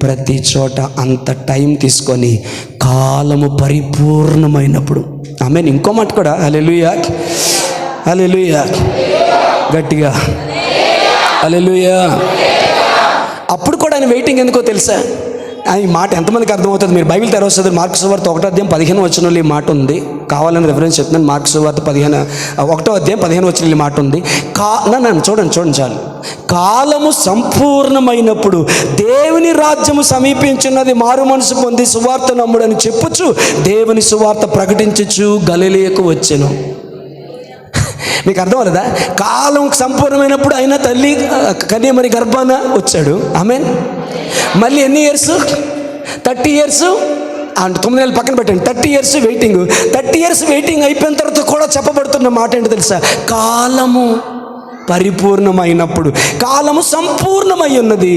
ప్రతి చోట అంత టైం తీసుకొని కాలము పరిపూర్ణమైనప్పుడు, ఆమె ఇంకో మాట కూడా హల్లెలూయా, హల్లెలూయా, గట్టిగా హల్లెలూయా. అప్పుడు కూడా ఆయన వెయిటింగ్ ఎందుకో తెలుసా? ఈ మాట ఎంతమందికి అర్థమవుతుంది? మీరు బైబిల్ తెరవస్తుంది. మార్కు సువార్త 1వ అధ్యాయం 15వ వచనంలో ఈ మాట ఉంది. కావాలని రిఫరెన్స్ చెప్తున్నాను. మార్కు సువార్త 1వ అధ్యాయం 15వ వచనంలో ఈ మాట ఉంది. నన్ను చూడండి చాలు. కాలము సంపూర్ణమైనప్పుడు దేవుని రాజ్యము సమీపించున్నది, మారు మనసు పొంది సువార్త నమ్ముడని చెప్పుచు దేవుని సువార్త ప్రకటించుచు గలిలయకు వచ్చెను. మీకు అర్థం అవ్వలేదా? కాలం సంపూర్ణమైనప్పుడు ఆయన తల్లి కన్యమరి గర్భాన వచ్చాడు. ఆమేన్. మళ్ళీ ఎన్ని ఇయర్స్? 30 years. 9 నెలలు పక్కన పెట్టండి. 30 years వెయిటింగ్. 30 years వెయిటింగ్ అయిపోయిన తర్వాత కూడా చెప్పబడుతున్న మాట ఏంటి తెలుసా? కాలము పరిపూర్ణమైనప్పుడు, కాలము సంపూర్ణమై ఉన్నది,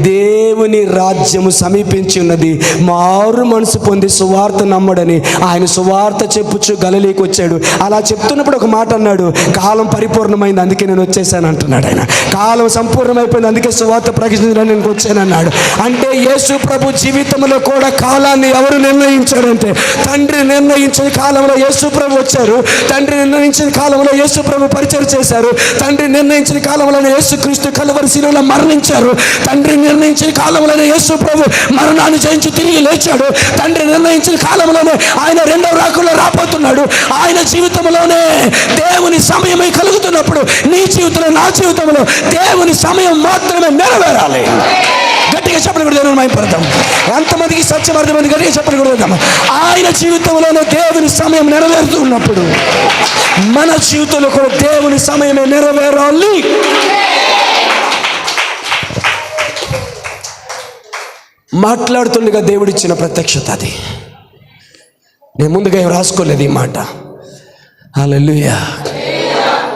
దేవుని రాజ్యము సమీపించి ఉన్నది, మారు మనసు పొంది సువార్త నమ్మడని ఆయన సువార్త చెప్పుచు గలిలయకు వచ్చాడు. అలా చెప్తున్నప్పుడు ఒక మాట అన్నాడు, కాలం పరిపూర్ణమైంది అందుకే నేను వచ్చేసాను అంటున్నాడు ఆయన. కాలం సంపూర్ణమైపోయింది అందుకే సువార్త ప్రకటించడానికి నేను వచ్చాను అన్నాడు. అంటే యేసు ప్రభు జీవితంలో కూడా కాలాన్ని ఎవరు నిర్ణయించారంటే తండ్రి నిర్ణయించిన కాలంలో యేసు ప్రభు వచ్చారు. తండ్రి నిర్ణయించిన కాలంలో యేసు ప్రభు పరిచయం చేశారు. తండ్రి నిర్ణయించిన కాలంలోనే యేసుక్రీస్తు కలువరి శిలువలో మరణించారు. తండ్రి నిర్ణయించిన కాలంలోనే యేసు ప్రభు మరణాన్ని జయించి తిరిగి లేచాడు. తండ్రి నిర్ణయించిన కాలంలోనే ఆయన 2వ రాకడలో రాబోతున్నాడు. ఆయన జీవితంలోనే దేవుని సమయమై కలుగుతున్నప్పుడు నీ జీవితంలో, నా జీవితంలో దేవుని సమయం మాత్రమే నెరవేరాలి. గట్టిగా చెప్పలు కూడా దేవుని మహిమపడతాం. ఎంతమందికి సత్యం అర్థమైంది? గట్టిగా చెప్పలు కూడా. ఆయన జీవితంలోనే దేవుని సమయం నెరవేరుతున్నప్పుడు మన జీవితంలో కూడా దేవుని సమయమే నెరవేరాలి. మాట్లాడుతుండగా దేవుడిచ్చిన ప్రత్యక్షత అది. నేను ముందుగా ఏం రాసుకోలేదు ఈ మాట. హల్లెలూయా,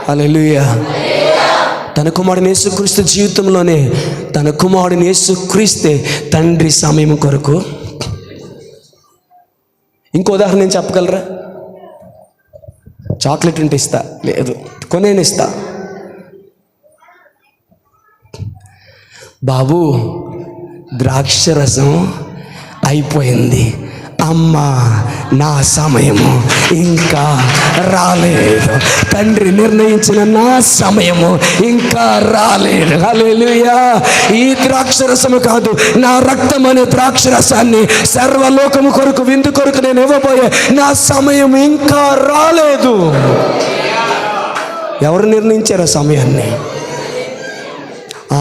హల్లెలూయా. తన కుమారుని యేసుక్రీస్తు జీవితంలోనే తన కుమారుని యేసుక్రీస్తే తండ్రి సమయం కొరకు. ఇంకో ఉదాహరణ నేను చెప్పగలరా? చాక్లెట్ ఉంటే ఇస్తా, లేదు కొనేని ఇస్తా. బాబు ద్రాక్షరసం అయిపోయింది, అమ్మా నా సమయము ఇంకా రాలేదు, తండ్రి నిర్ణయించిన నా సమయము ఇంకా రాలేదు. హల్లెలూయా. ఈ ద్రాక్షరసము కాదు, నా రక్తం అనే ద్రాక్షరసాన్ని సర్వలోకము కొరకు, విందు కొరకు నేను ఇవ్వబోయే నా సమయం ఇంకా రాలేదు. ఎవరు నిర్ణయించారు ఆ సమయాన్ని?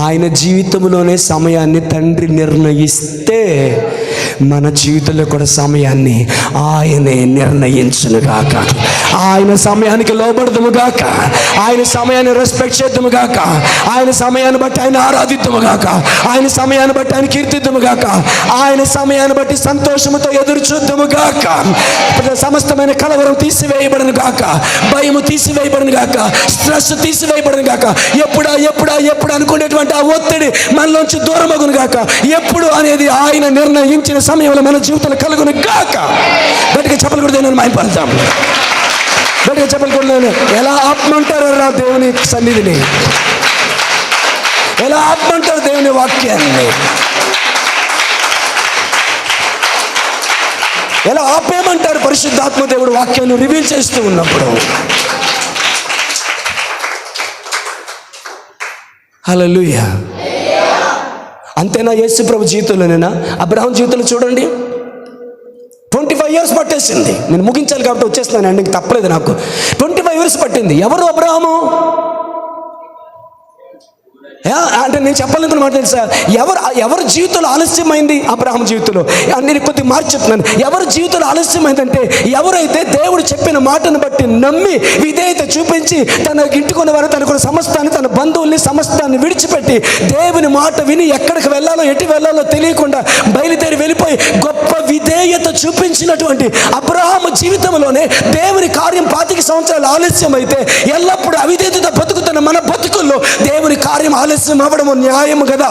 ఆయన జీవితంలోనే సమయాన్ని తండ్రి నిర్ణయిస్తే మన జీవితంలో కూడా సమయాన్ని ఆయనే నిర్ణయించునుగాక. ఆయన సమయానికి లోబడదుముగాక, ఆయన సమయాన్ని రెస్పెక్ట్ చేద్దాముగాక, ఆయన సమయాన్ని బట్టి ఆయన ఆరాధిద్దాముగాక, ఆయన సమయాన్ని బట్టి ఆయన కీర్తిద్దాముగాక, ఆయన సమయాన్ని బట్టి సంతోషముతో ఎదురు చూద్దాముగాక. సమస్తమైన కలవరం తీసివేయబడను గాక, భయము తీసివేయబడను గాక, స్ట్రెస్ తీసివేయబడను గాక. ఎప్పుడా ఎప్పుడా ఎప్పుడు అనుకునేటువంటి ఆ ఒత్తిడి మనలోంచి దూరమగును గాక. ఎప్పుడు అనేది ఆయన నిర్ణయించిన అనుదిన సమయంలో మన జీవితంలో కలుగును గాక. గట్టిగా చెప్పలు కూడా నేను మైపడతాం. గట్టిగా చెప్పలు కూడా ఎలా ఆపమంటారు రా దేవుని సన్నిధిని, ఎలా ఆపమంటారు దేవుని వాక్యాన్ని, ఎలా ఆపేయమంటారు పరిశుద్ధాత్మ దేవుడు వాక్యాన్ని రివీల్ చేస్తూ ఉన్నప్పుడు. హల్లెలూయా. అంతేనా యేసు ప్రభు జీవితంలోనేనా? అబ్రహాం జీవితంలో చూడండి, 25 years పట్టేసింది. నేను ముగించాలి కాబట్టి వచ్చేస్తున్నాను అండి, తప్పలేదు నాకు. 25 years పట్టింది. ఎవరు అబ్రహాము? అంటే నేను చెప్పాలనుకున్న మాట తెలుసా, ఎవరి జీవితంలో ఆలస్యమైంది? అబ్రహాం జీవితంలో. నేను కొద్దిగా మార్చి చెప్తున్నాను. ఎవరి జీవితంలో ఆలస్యమైందంటే ఎవరైతే దేవుడు చెప్పిన మాటను బట్టి నమ్మి విధేయత చూపించి తన ఇంటికొన్న వారు తనకున్న సమస్తాన్ని, తన బంధువుల్ని సమస్తాన్ని విడిచిపెట్టి దేవుని మాట విని ఎక్కడికి వెళ్ళాలో ఎటు వెళ్ళాలో తెలియకుండా బయలుదేరి వెళ్ళిపోయి గొప్ప విధేయత చూపించినటువంటి అబ్రహాము జీవితంలోనే దేవుని కార్యం 25 సంవత్సరాలు ఆలస్యం అయితే ఎల్లప్పుడూ అవిధేయత బతుకుతున్న మన బతుకుల్లో దేవుని కార్యం ఆలస్యం అవ్వడము న్యాయము కదా.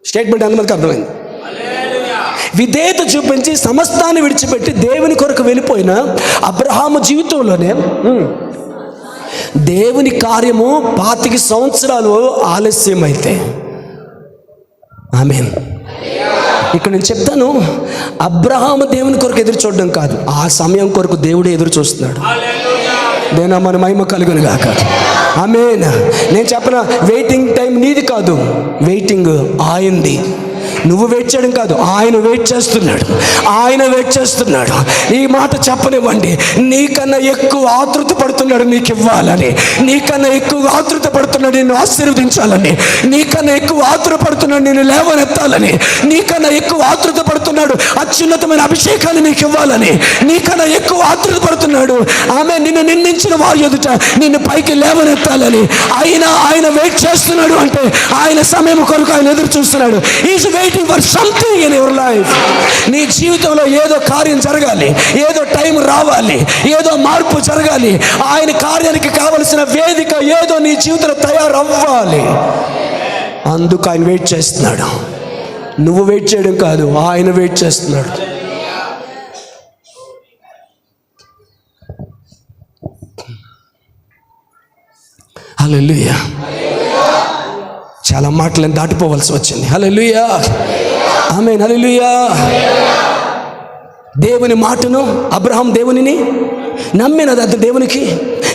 స్టేట్మెంట్ అందరికి అర్థమైంది. విధేయత చూపించి సమస్తాన్ని విడిచిపెట్టి దేవుని కొరకు వెళ్ళిపోయిన అబ్రహాము జీవితంలోనే దేవుని కార్యము 25 సంవత్సరాలు ఆలస్యం అయితే, ఆమేన్. ఇక్కడ నేను చెప్తాను, అబ్రహాము దేవుని కొరకు ఎదురు చూడడం కాదు, ఆ సమయం కొరకు దేవుడే ఎదురు చూస్తున్నాడు. దేనా మన మహిమ కలుగును గాక. ఆమేన్. నేను చెప్పిన వెయిటింగ్ టైం నీది కాదు, వెయిటింగ్ ఆయనది. నువ్వు వెయిట్ చేయడం కాదు, ఆయన వెయిట్ చేస్తున్నాడు. ఆయన వెయిట్ చేస్తున్నాడు. ఈ మాట చెప్పనివ్వండి, నీకన్నా ఎక్కువ ఆతృత పడుతున్నాడు నీకు ఇవ్వాలని, నీకన్నా ఎక్కువ ఆతృత పడుతున్నాడు నిన్ను ఆశీర్వదించాలని, నీకన్నా ఎక్కువ ఆతృత పడుతున్నాడు నిన్ను లేవనెత్తాలని, నీకన్నా ఎక్కువ ఆతృత పడుతున్నాడు అత్యున్నతమైన అభిషేకాన్ని నీకు ఇవ్వాలని, నీకన్నా ఎక్కువ ఆతృత పడుతున్నాడు ఆమె నిన్ను నిందించిన వారి ఎదుట నిన్ను పైకి లేవనెత్తాలని. ఆయన వెయిట్ చేస్తున్నాడు. అంటే ఆయన సమయం కొరకు ఆయన ఎదురు చూస్తున్నాడు. Is waiting for something in your life. నీ జీవితంలో ఏదో కార్యం జరగాలి, ఏదో టైం రావాలి, ఏదో మార్పు జరగాలి. ఆయన కార్యానికి కావలసిన వేదిక ఏదో నీ జీవితంలో తయారవ్వాలి. అందుకు ఆయన వెయిట్ చేస్తున్నాడు. నువ్వు వెయిట్ చేయడం కాదు, ఆయన వెయిట్ చేస్తున్నాడు. హల్లెలూయా. చాలా మాటలను దాటిపోవలసి వచ్చింది. హల్లెలూయా. ఆమేన్. హల్లెలూయా. దేవుని మాటను అబ్రహాం దేవునిని నమ్మినది, అది దేవునికి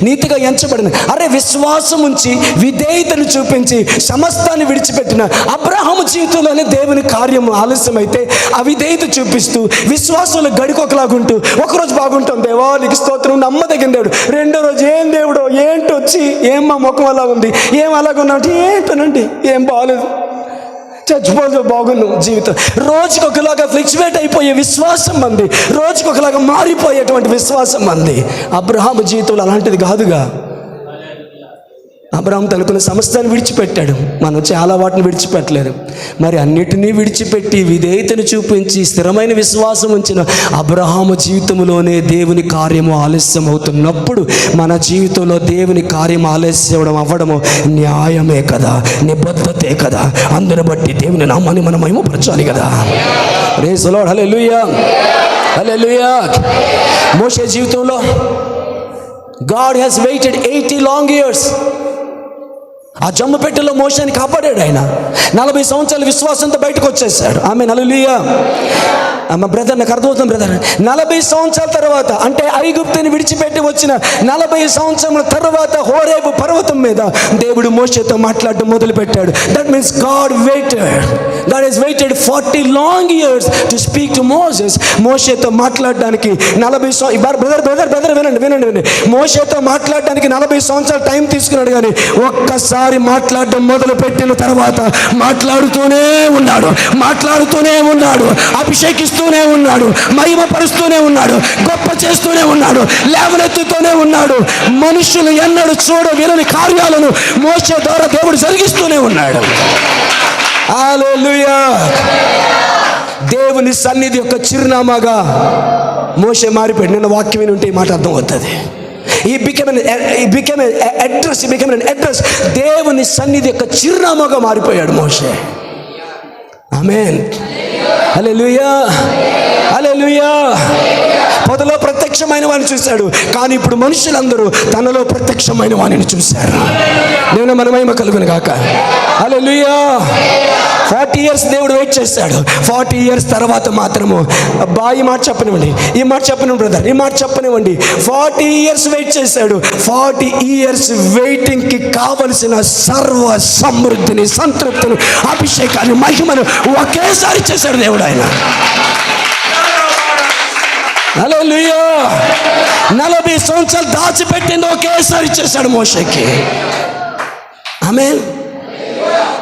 నీతిగా ఎంచబడిన. అరే, విశ్వాసం ఉంచి విధేయతను చూపించి సమస్తాన్ని విడిచిపెట్టిన అబ్రహాము జీవితంలోనే దేవుని కార్యం ఆలస్యమైతే అవిధేయత చూపిస్తూ విశ్వాసంలో గడికొకలాగుంటూ ఒకరోజు బాగుంటాం, దేవా నీకు స్తోత్రం, నమ్మదగిన దేవుడు. రెండో రోజు ఏం దేవుడో ఏంటో వచ్చి ఏం మా ముఖం అలా ఉంది, ఏం అలాగున్నా అంటే ఏంటోనండి ఏం బాగలేదు, చచ్చిపోదు బాగున్నాం. జీవితం రోజుకొకలాగా ఫ్లిక్చువేట్ అయిపోయే విశ్వాసం మంది, రోజుకొకలాగా మారిపోయేటువంటి విశ్వాసం మంది. అబ్రహాము జీవితంలో అలాంటిది కాదుగా. అబ్రహాం తనకున్న సమస్తాన్ని విడిచిపెట్టాడు. మనం చాలా వాటిని విడిచిపెట్టలేదు. మరి అన్నిటినీ విడిచిపెట్టి విధేయతను చూపించి స్థిరమైన విశ్వాసం ఉంచిన అబ్రహాము జీవితంలోనే దేవుని కార్యము ఆలస్యం అవుతున్నప్పుడు మన జీవితంలో దేవుని కార్యం ఆలస్యం అవ్వడము న్యాయమే కదా, నిబద్ధతే కదా. అందుని బట్టి దేవుని నామాన్ని మనం మహిమపరచాలి కదా. Praise the lord. హల్లెలూయా. హల్లెలూయా. మోషే జీవితంలో God has waited 80 long years. ఆ జమ్ము పెట్టెలో మోషేని కాపాడాడు ఆయన. 40 సంవత్సరాల విశ్వాసంతో బయటకు వచ్చేసాడు. ఆమె హల్లెలూయా. మా బ్రదర్, నాకు అర్థమవుతుంది బ్రదర్. 40 సంవత్సరాల తర్వాత, అంటే ఐగుప్తుని విడిచిపెట్టి వచ్చిన 40 సంవత్సరాల తర్వాత హోరేబు పర్వతం మీద దేవుడు మోషేతో మాట్లాడడం మొదలు పెట్టాడు. That means God has waited 40 long years to speak to Moses. మోషేతో మాట్లాడడానికి 40 బ్రదర్ వినండి. మోషేతో మాట్లాడడానికి 40 సంవత్సరాలు టైం తీసుకున్నాడు. కానీ ఒక్కసారి మాట్లాడడం మొదలు పెట్టిన తర్వాత మాట్లాడుతూనే ఉన్నాడు, అభిషేకిస్తూనే ఉన్నాడు, మహిమపరుస్తూనే ఉన్నాడు, గొప్ప చేస్తూనే ఉన్నాడు, లేవనెత్తుతూనే ఉన్నాడు. మనుషులు ఎన్నడూ వినని కార్యాలను మోషే ద్వారా దేవుడు జరిగిస్తూనే ఉన్నాడు. హల్లెలూయా. దేవుని సన్నిధి యొక్క చిరునామాగా మోషే మారిపోయాడు. నిన్న వాక్యం విని ఉంటే ఈ మాట అర్థం అవుతుంది. He became an address. దేవుని సన్నిధి యొక్క చిరునామాగా మారిపోయాడు మోషే. ఆమేన్. హల్లెలూయా, హల్లెలూయా. పొదలో ప్రత్యక్షమైన వాడిని చూశాడు, కానీ ఇప్పుడు మనుషులందరూ తనలో ప్రత్యక్షమైన వాడిని చూశారు. దేవుని మన మహిమ కలుగును గాక. హల్లెలూయా. 40 years దేవుడు వెయిట్ చేశాడు. 40 years తర్వాత మాత్రము ఈ మాట చెప్పనివ్వండి, ఈ మాట చెప్పనివ్వండి బ్రదర్, ఈ మాట చెప్పనివ్వండి. 40 years వెయిట్ చేశాడు. 40 years వెయిటింగ్కి కావలసిన సర్వ సమృద్ధిని, సంతృప్తిని, అభిషేకాన్ని, మహిమను ఒకేసారి చేశాడు దేవుడు ఆయన. హల్లెలూయా. 40 సంవత్సరాలు దాచిపెట్టింది ఒకేసారి చేశాడు మోషేకి. ఆమేన్.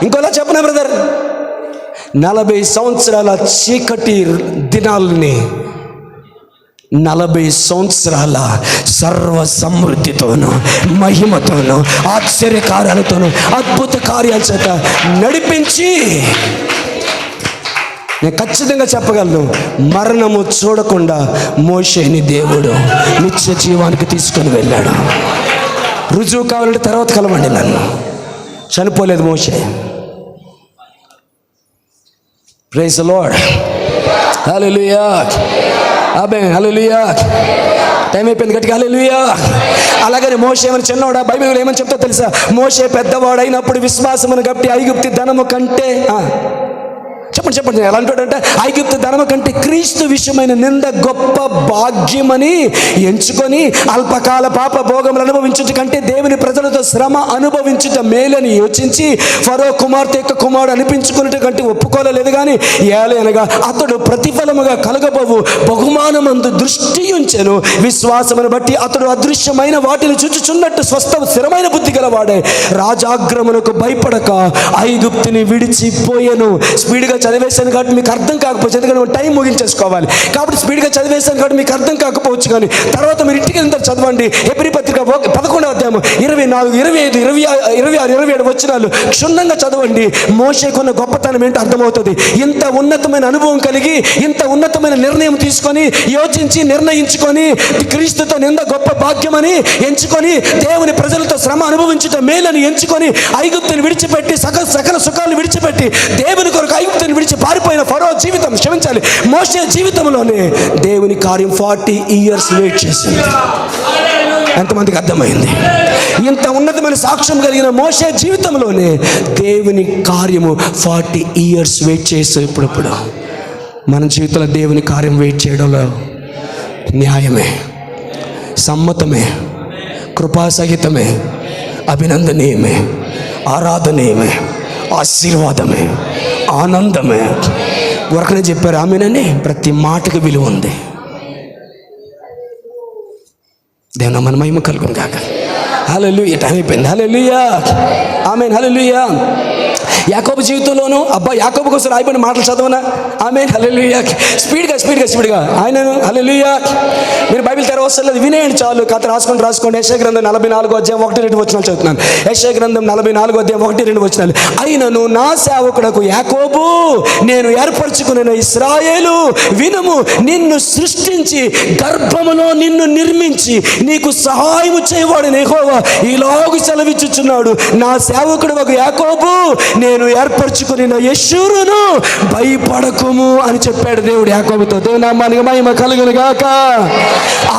ఇంకోలా చెప్పనా బ్రదర్, 40 సంవత్సరాల చీకటి దినాలని 40 సంవత్సరాల సర్వ సమృద్ధితోనూ, మహిమతోనూ, ఆశ్చర్యకార్యాలతోనూ, అద్భుత కార్యాల చేత నడిపించి, నేను ఖచ్చితంగా చెప్పగలను, మరణము చూడకుండా మోషేని దేవుడు నిత్య జీవానికి తీసుకొని వెళ్ళాడు. రుజువు కావాలంటే తర్వాత కలవండి నన్ను. చనిపోలేదు మోషే. Praise the lord. హల్లెలూయా. ఆమేన్. హల్లెలూయా. టైం అయిపోయింది, గట్టిగా హల్లెలూయా. అలాగని మోషే ఏమని చిన్నవాడా? బైబిల్ ఏమని చెప్తా తెలుసా? మోషే పెద్దవాడైనప్పుడు విశ్వాసమును గట్టి ఐగుప్తు ధనము కంటే చెప్పండి ఎలా అంటాడంటే, ఐగుప్తు ధనము కంటే క్రీస్తు విషయమైన నింద గొప్ప భాగ్యమని ఎంచుకొని అల్పకాల పాప భోగములు అనుభవించుట కంటే దేవుని ప్రజలతో శ్రమ అనుభవించుట మేలని యోచించి ఫరో కుమార్తె యొక్క కుమారుడు అనిపించుకున్నట్టు కంటే ఒప్పుకోలేదు. కానీ ఏలనగా అతడు ప్రతిఫలముగా కలగబోవు బహుమానమందు దృష్టి ఉంచెను. విశ్వాసమును బట్టి అతడు అదృశ్యమైన వాటిని చూచుచున్నట్టు స్థిరమైన బుద్ధి గలవాడే రాజాగ్రమునకు భయపడక ఐగుప్తుని విడిచిపోయెను. స్పీడ్గా చదివేశాను కాబట్టి మీకు అర్థం కాకపోవచ్చు, ఎందుకంటే టైం ముగించేసుకోవాలి కాబట్టి స్పీడ్గా చదివేశాను కాబట్టి మీకు అర్థం కాకపోవచ్చు. కానీ తర్వాత మీరు ఇంటికి వెళ్తే చదవండి. హెబ్రీ పత్రిక 11వ అధ్యాయం 24, 25, 26, 27 వచనాలు క్షుణ్ణంగా చదవండి. మోషేకున్న గొప్పతనం ఏంటో అర్థమవుతుంది. ఇంత ఉన్నతమైన అనుభవం కలిగి, ఇంత ఉన్నతమైన నిర్ణయం తీసుకొని, యోచించి, నిర్ణయించుకొని, క్రీస్తుతో నింద గొప్ప భాగ్యమని ఎంచుకొని, దేవుని ప్రజలతో శ్రమ అనుభవించడం మేలని ఎంచుకొని, ఐగుప్తుని విడిచిపెట్టి, సకల సుఖాలు విడిచిపెట్టి, దేవుని కొరకు ఐగుప్తుని విడిచి పారిపోయిన ఫరో జీవితం, క్షమించాలి, మోషే జీవితంలోనే దేవుని కార్యం 40 years వెయిట్ చేసింది. ఎంతమందికి అర్థమైంది? ఇంత ఉన్నతమైన సాక్ష్యం కలిగిన మోషే జీవితంలోనే దేవుని కార్యము 40 years వెయిట్ చేస్తాం. ఇప్పుడప్పుడు మన జీవితంలో దేవుని కార్యం వెయిట్ చేయడంలో న్యాయమే, సమ్మతమే, కృపాసహితమే, అభినందనీయమే, ఆరాధనీయమే, ఆశీర్వాదమే, ఆనందమే. ఊరకనే చెప్పారు ఆమెనని, ప్రతి మాటకి విలువ ఉంది. దేవుని మన మహిమ కలుగును గాక. హల్లెలూయా. టైం అయిపోయింది. హల్లెలూయా. ఆమేన్. హల్లెలూయా. యాకోబు జీవితంలోనూ యాకోబు కోసం రాయబడిన మాటలు చదవనా? ఆమేన్. హల్లెలూయా. స్పీడ్గా ఆయనను. హల్లెలూయా. మీరు బైబిల్ తెరవసలేదు, వినేయండి చాలు. కథ రాసుకోండి. యెషయా గ్రంథం 44వ అధ్యాయం 1-2 వచనాలు చదువుతున్నాను. యెషయా గ్రంథం 44వ అధ్యాయం 1-2 వచనాలు. అయినను నా సేవకుడకు యాకోబు, నేను ఏర్పరచుకున్న ఇశ్రాయేలు వినుము, నిన్ను సృష్టించి గర్భములో నిన్ను నిర్మించి నీకు సహాయము చేయవాడు యెహోవా ఈలాగు సెలవిచ్చుచున్నాడు. నా సేవకుడు ఒక యాకోబు, నేను ఏర్పరచుకున్న యెషూరును భయపడకుము అని చెప్పాడు దేవుడు యాకోబుతో. దేవుని నామానికి మహిమ కలుగును గాక.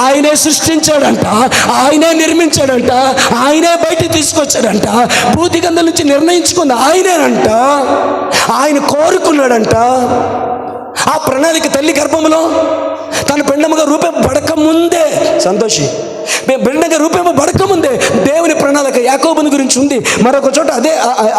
ఆయనే సృష్టించాడంట, ఆయనే నిర్మించాడంట, ఆయనే బయట తీసుకొచ్చాడంట, భూతిగంధం నుంచి నిర్ణయించుకున్న ఆయనేనంట, ఆయన కోరుకున్నాడంట. ఆ ప్రణాళిక తల్లి గర్భంలో తన పిండముగా రూపపడక ముందే, సంతోషి పిండగా రూపపడక ముందే దేవుని ప్రణాళిక యాకోబుని గురించి ఉంది. మరొక చోట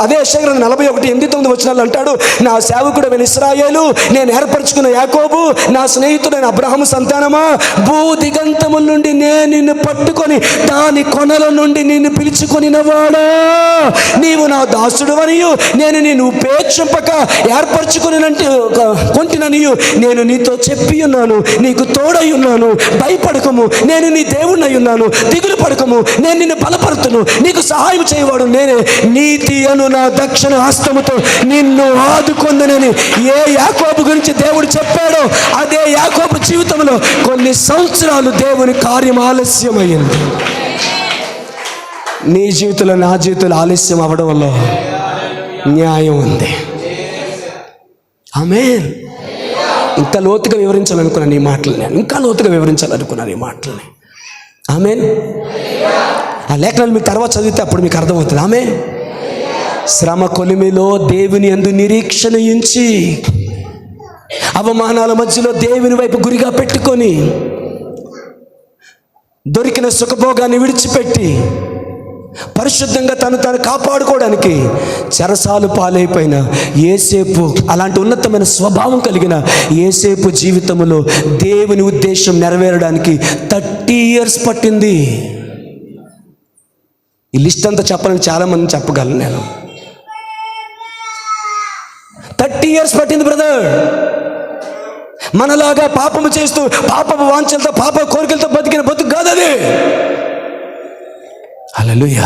అదే యెషయా గ్రంథం 41:8-9 వచనాలు అంటాడు, నా సేవకుడు ఇశ్రాయేలు, నేను ఏర్పరచుకున్న యాకోబు, నా స్నేహితుడైన అబ్రహాము సంతానమా, భూ దిగంతముల నుండి నేను నిన్ను పట్టుకొని దాని కొనల నుండి నిన్ను పిలుచుకొనినవాడా, నీవు నా దాసుడు అనియు నేను నిన్ను ఉపేక్షింపక కొంటిననియు నేను నీతో చెప్పి ఉన్నాను, నీకు తోడై ఉన్నాను, భయపడకము, నేను నీ దేవుడినై ఉన్నాను, దిగులు పడకము, నేను నిన్ను బలపరుతును, నీకు సహాయం చేయవాడు నేనే, నీతి అను నా దక్షిణ హస్తముతో నిన్ను ఆదుకొందునని ఏ యాకోబు గురించి దేవుడు చెప్పాడో అదే యాకోబు జీవితంలో కొన్ని సంవత్సరాలు దేవుని కార్యం ఆలస్యమైంది. నీ జీవితంలో, నా జీవితంలో ఆలస్యం అవ్వడం వల్ల న్యాయం ఉంది. ఆమేన్. ఇంకా లోతుగా వివరించాలనుకున్నాను ఈ మాటలు, నేను ఇంకా లోతుగా వివరించాలనుకున్నాను ఈ మాటల్ని. ఆమేన్. ఆ లేఖనాలు మీకు తర్వాత చదివితే అప్పుడు మీకు అర్థమవుతుంది. ఆమేన్. శ్రమ కొలిమిలో దేవుని యందు నిరీక్షణ ఉంచి, అవమానాల మధ్యలో దేవుని వైపు గురిగా పెట్టుకొని, దొరికిన సుఖభోగాన్ని విడిచిపెట్టి పరిశుద్ధంగా తను కాపాడుకోవడానికి చెరసాలు పాలైపోయిన యేసేపు, అలాంటి ఉన్నతమైన స్వభావం కలిగిన యేసేపు జీవితంలో దేవుని ఉద్దేశం నెరవేరడానికి 30 years పట్టింది. ఈ లిస్ట్ అంతా చెప్పాలని చాలామంది చెప్పగలను నేను. 30 years పట్టింది బ్రదర్. మనలాగా పాపము చేస్తూ పాపపు వాంఛలతో పాప కోరికలతో బతికిన బతుకు కాదు అది. హల్లెలూయా,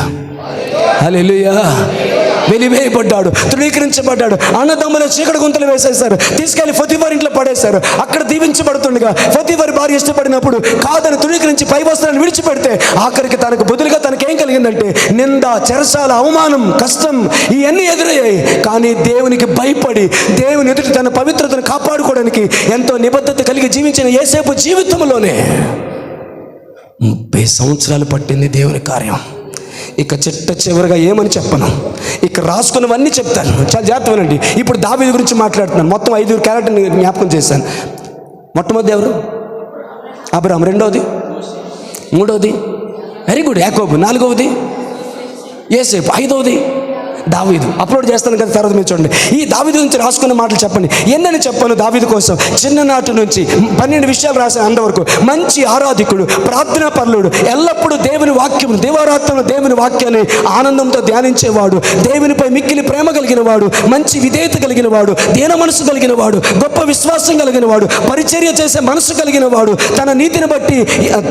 హల్లెలూయా. వెలివేయబడ్డాడు, తృణీకరించబడ్డాడు. అన్నదమ్ముల చీకటి గుంతలు వేసేశారు, తీసుకెళ్లి పొతిఫర్ ఇంట్లో పడేశారు. అక్కడ దీవించబడుతుండగా పొతిఫర్ భార్య ఇష్టపడినప్పుడు కాదని తృణీకరించి పై వస్త్రాన్ని విడిచిపెడితే ఆఖరికి తనకు బదులుగా తనకేం కలిగిందంటే నింద, చెరసాల, అవమానం, కష్టం ఇవన్నీ ఎదురయ్యాయి. కానీ దేవునికి భయపడి దేవుని ఎదుటి తన పవిత్రతను కాపాడుకోవడానికి ఎంతో నిబద్ధత కలిగి జీవించిన యేసేపు జీవితంలోనే 30 సంవత్సరాలు పట్టింది దేవుని కార్యం. ఇక చివరిగా ఏమని చెప్పను, ఇక రాసుకున్నవన్నీ చెప్తాను, చాలా జాగ్రత్త వినండి. ఇప్పుడు దావీదు గురించి మాట్లాడుతున్నాను. మొత్తం 5 క్యారెక్టర్ని జ్ఞాపకం చేశాను. మొట్టమొదటి ఎవరు? అబ్రహాం. రెండవది, మూడవది వెరీ గుడ్ యాకోబు. నాలుగవది యేసేపు. ఐదవది దావీదు. అప్లోడ్ చేస్తాను కదా, తర్వాత మీరు చూడండి. ఈ దావీదు నుంచి రాసుకున్న మాటలు చెప్పండి. ఎన్నని చెప్పాను దావీదు కోసం. చిన్ననాటి నుంచి 12 విషయాలు రాసిన అంతవరకు మంచి ఆరాధికుడు, ప్రార్థనా పరులుడు, ఎల్లప్పుడూ దేవుని వాక్యం, దేవారాత్మను దేవుని వాక్యాన్ని ఆనందంతో ధ్యానించేవాడు, దేవునిపై మిక్కిలి ప్రేమ కలిగిన వాడు, మంచి విధేయత కలిగిన వాడు, దీన మనసు కలిగిన వాడు, గొప్ప విశ్వాసం కలిగిన వాడు, పరిచర్య చేసే మనసు కలిగిన వాడు, తన నీతిని బట్టి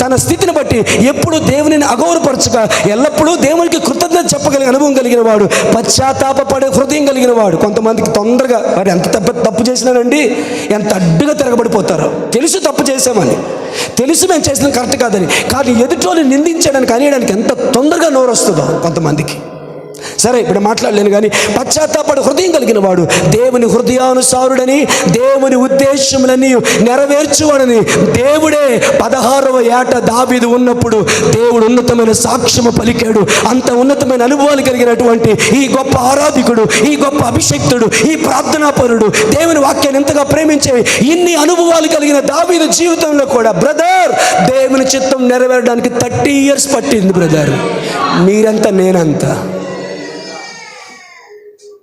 తన స్థితిని బట్టి ఎప్పుడు దేవునిని అగౌరవపరచగా ఎల్లప్పుడూ దేవునికి కృతజ్ఞత చెప్పగలిగిన అనుభవం కలిగిన వాడు, పశ్చాత్తాపపడే హృదయం కలిగిన వాడు. కొంతమందికి తొందరగా మరి ఎంత తప్పు చేసినానండి, ఎంత అడ్డుగా తిరగబడిపోతారో. తెలుసు తప్పు చేసామని, తెలుసు మేము చేసిన కరెక్ట్ కాదని, కానీ ఎదుటోని నిందించడానికి అనేయడానికి ఎంత తొందరగా నోరు వస్తుందో కొంతమందికి. సరే, ఇప్పుడు మాట్లాడలేను కానీ పశ్చాత్తాపడు హృదయం కలిగిన వాడు, దేవుని హృదయానుసారుడని, దేవుని ఉద్దేశములని నెరవేర్చువాడని దేవుడే 16వ ఏట దావీదు ఉన్నప్పుడు దేవుడు ఉన్నతమైన సాక్ష్యము పలికాడు. అంత ఉన్నతమైన అనుభవాలు కలిగినటువంటి ఈ గొప్ప ఆరాధికుడు, ఈ గొప్ప అభిషక్తుడు, ఈ ప్రార్థనాపరుడు, దేవుని వాక్యాన్ని ఎంతగా ప్రేమించే ఇన్ని అనుభవాలు కలిగిన దావీదు జీవితంలో కూడా బ్రదర్ దేవుని చిత్తం నెరవేరడానికి 30 years పట్టింది బ్రదర్. మీరంతా నేనంతా.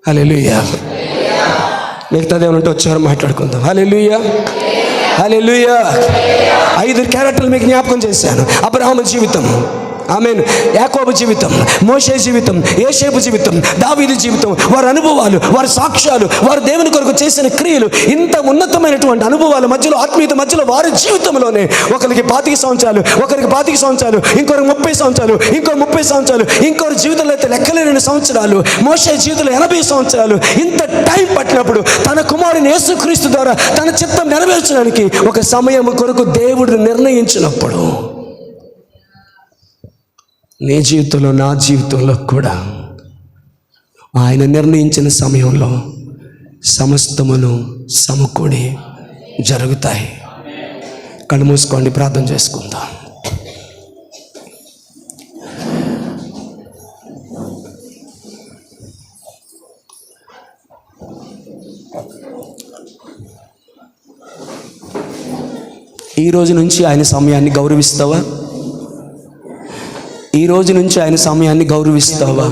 హల్లెలూయా. మిగతాది ఏమంటే వచ్చారు మాట్లాడుకుందాం. హల్లెలూయా, హల్లెలూయా. 5 క్యారెక్టర్లు మీకు జ్ఞాపకం చేశాను. అబ్రహాము జీవితం, ఆమేన్, యాకోబు జీవితం, మోషే జీవితం, యేసేపు జీవితం, దావీదు జీవితం, వారి అనుభవాలు, వారి సాక్ష్యాలు, వారు దేవుని కొరకు చేసిన క్రియలు, ఇంత ఉన్నతమైనటువంటి అనుభవాల మధ్యలో, ఆత్మీయత మధ్యలో వారి జీవితంలోనే ఒకరికి 25 సంవత్సరాలు, ఒకరికి 25 సంవత్సరాలు, ఇంకొకరికి 30 సంవత్సరాలు, ఇంకొక 30 సంవత్సరాలు, ఇంకొకరి జీవితంలో అయితే లెక్కలేని సంవత్సరాలు, మోషే జీవితంలో 80 సంవత్సరాలు. ఇంత టైం పట్టినప్పుడు తన కుమారుని యేసుక్రీస్తు ద్వారా తన చిత్తం నెరవేర్చడానికి ఒక సమయం కొరకు దేవుడు నిర్ణయించినప్పుడు నీ జీవితంలో, నా జీవితంలో కూడా ఆయన నిర్ణయించిన సమయంలో సమస్తమును సమకూడి జరుగుతాయి. కళ్ళు మూసుకోండి, ప్రార్థన చేసుకుందాం. ఈ రోజు నుంచి ఆయన సమయాన్ని గౌరవిస్తావా? ఈ రోజు నుంచి ఆయన సమయాన్ని గౌరవిస్తావా?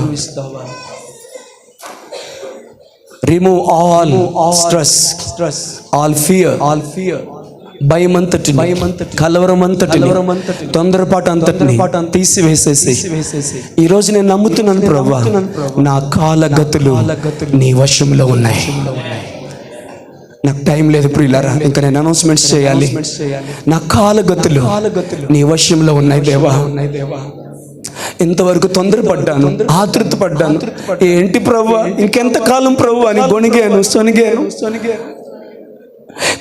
Remove all stress, all fear, భయమంతటిని, కలవరమంతటిని, తొందరపాటు అంతటిని తీసివేసేసి ఈ రోజు నేను నమ్ముతున్నాను ప్రభువా, నా కాలగతులు నీ వశంలో ఉన్నాయి. నాకు టైం లేదు ప్రియులారా, ఇంకా నేను అనౌన్స్మెంట్స్ చేయాలి. నా కాలగతులు నీ వశంలో ఉన్నాయి దేవా. ఇంతవరకు తొందరపడ్డాను, ఆతృత పడ్డాను. ఏంటి ప్రభువా, ఇంకెంత కాలం ప్రభువా అని గొణిగాను, సొనిగాను.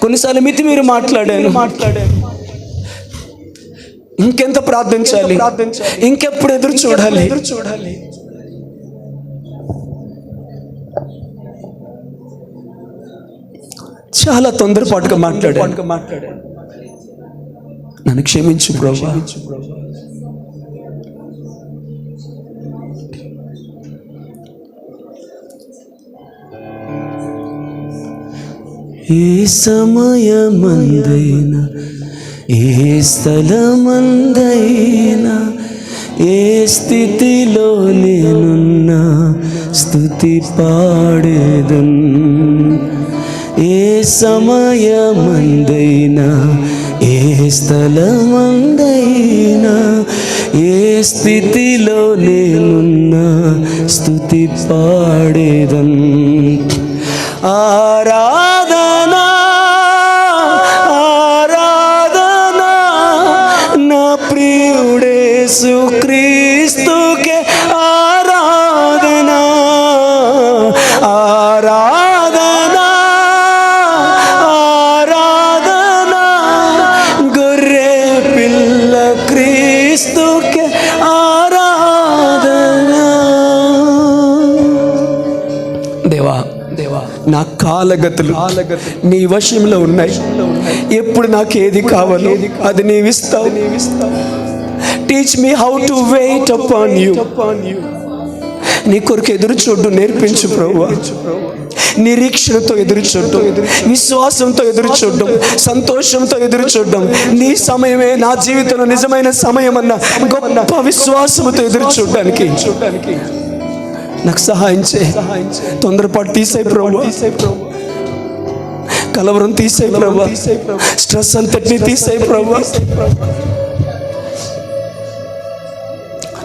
కొన్నిసార్లు మితి మీరు మాట్లాడాను. ఇంకెంత ప్రార్థించాలి, ఇంకెప్పుడు ఎదురు చూడాలి. చాలా తొందరపాటుగా మాట్లాడాను. నన్ను క్షమించు ప్రభువా. ఏ సమయమందైనా ఏ స్థలమందైనా ఏ స్థితిలో నేనున్నా స్తుతి పాడేదన్. ఏ సమయమందైనా ఏ స్థలమందైనా ఏ స్థితిలో నేనున్నా స్తుతి పాడేదన్. ఆరాధనా ఆరాధనా నా ప్రియుడేసు క్రీస్తుకే ఆరాధనా. ఆరాధనా ఆరాధనా గొర్రె పిల్ల క్రీస్తుకే ఆరాధనా. దేవా నా కాలగతులు నీ వశంలో ఉన్నాయి. ఎప్పుడు నాకు ఏది కావాలో అది నీవిస్తావు. Teach me how to wait upon you. నీ కొరకు ఎదురు చూడడం నేర్పించు ప్రభువా. నిరీక్షణతో ఎదురు చూడడం, విశ్వాసంతో ఎదురు చూడడం, సంతోషంతో ఎదురు చూడడం. నీ సమయమే నా జీవితంలో నిజమైన సమయం అన్న గొప్ప విశ్వాసంతో ఎదురు చూడడానికి నాకు సహాయం చేయి. తొందరపాటు తీసేయి ప్రభువా. కలవరం తీసేయి ప్రభువా. స్ట్రెస్ అంతటినీ తీసేయి ప్రభువా.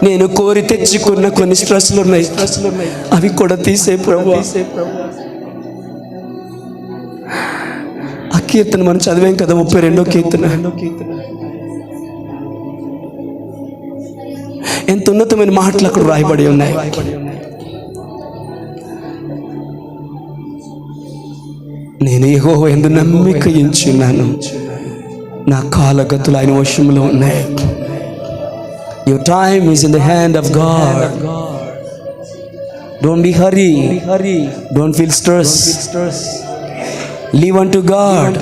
నేను కోరి తెచ్చుకున్న కొన్ని స్ట్రెస్లు ఉన్నాయి, అవి కూడా తీసేయి ప్రభువా. ఆ కీర్తన మనం చదివాం కదా, 32వ కీర్తన. ఎంత ఉన్నతమైన మాటలు అక్కడ రాయబడి ఉన్నాయి. నేను యెహోవా యందు నమ్మిక ఉంచున్నాను, నా కాలగతులు ఆయన వశంలో ఉన్నాయి. Your time is in the hand of God. Don't be hurry. Don't feel stress. Leave unto God.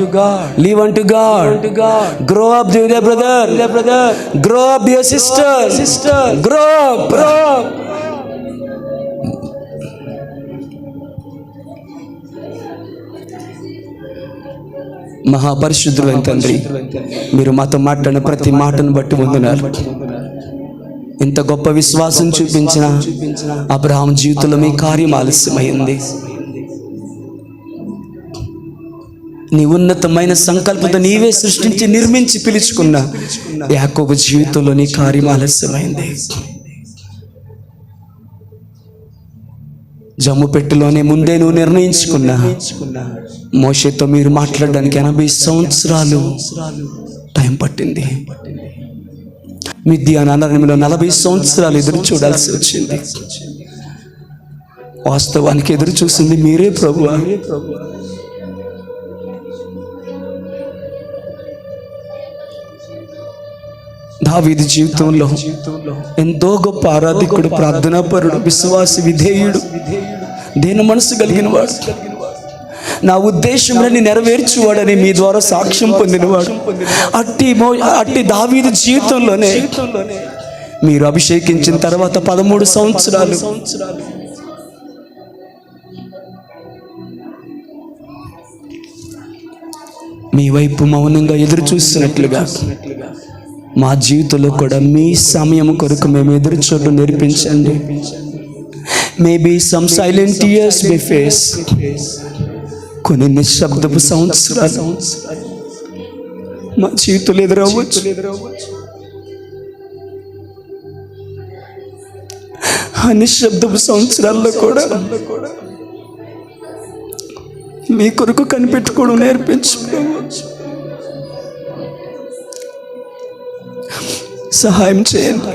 Leave unto God. Grow up, dear brother. Grow up, dear sister. Grow up. మహాపరిశుద్ధులైన తండ్రి, మీరు మాతో మాట్లాడిన ప్రతి మాటను బట్టి వందనాలు. ఇంత గొప్ప విశ్వాసం చూపించిన అబ్రహాం జీవితంలో మీ కార్యం ఆలస్యమైంది. నీ ఉన్నతమైన సంకల్పంతో నీవే సృష్టించి నిర్మించి పిలుచుకున్న యాకోబు జీవితంలో నీ కార్యం ఆలస్యమైంది. జమ్ము పెట్టెలోనే ముందే నువ్వు నిర్ణయించుకున్న మోషేతో మీరు మాట్లాడడానికి 80 సంవత్సరాలు టైం పట్టింది. మిద్యాను అరణ్యంలో 40 సంవత్సరాలు ఎదురు చూడాల్సి వచ్చింది. వాస్తవానికి ఎదురు చూసింది మీరే ప్రభువా. దావీదు జీవితంలో ఎంతో గొప్ప ఆరాధికుడు, ప్రార్థనాపరుడు, విశ్వాసి, విధేయుడు, దేని మనసు కలిగిన వాడు, నా ఉద్దేశంలో నెరవేర్చువాడని మీ ద్వారా సాక్ష్యం పొందినవాడు. అట్టి దావీదు జీవితంలోనే మీరు అభిషేకించిన తర్వాత 13 సంవత్సరాలు మీ వైపు మౌనంగా ఎదురు చూస్తున్నట్లుగా మా జీవితంలో కూడా మీ సమయం కొరకు మేము ఎదురు చూడడం నేర్పించండి. Maybe some silent years we face, కొన్ని నిశ్శబ్దపు సంవత్సరాలు మా జీవితంలో ఎదురవ్వచ్చు. ఆ నిశ్శబ్దపు సంవత్సరాల్లో కూడా మీ కొరకు కనిపెట్టుకోవడం నేర్పించుకోవచ్చు. సహాయం చేయండి.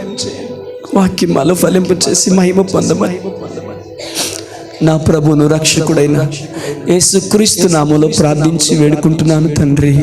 వాక్యం మాలో ఫలింపు చేసి మహిమ పొందమని నా ప్రభువును రక్షకుడైన యేసుక్రీస్తు నామములో ప్రార్థించి వేడుకుంటున్నాను తండ్రి.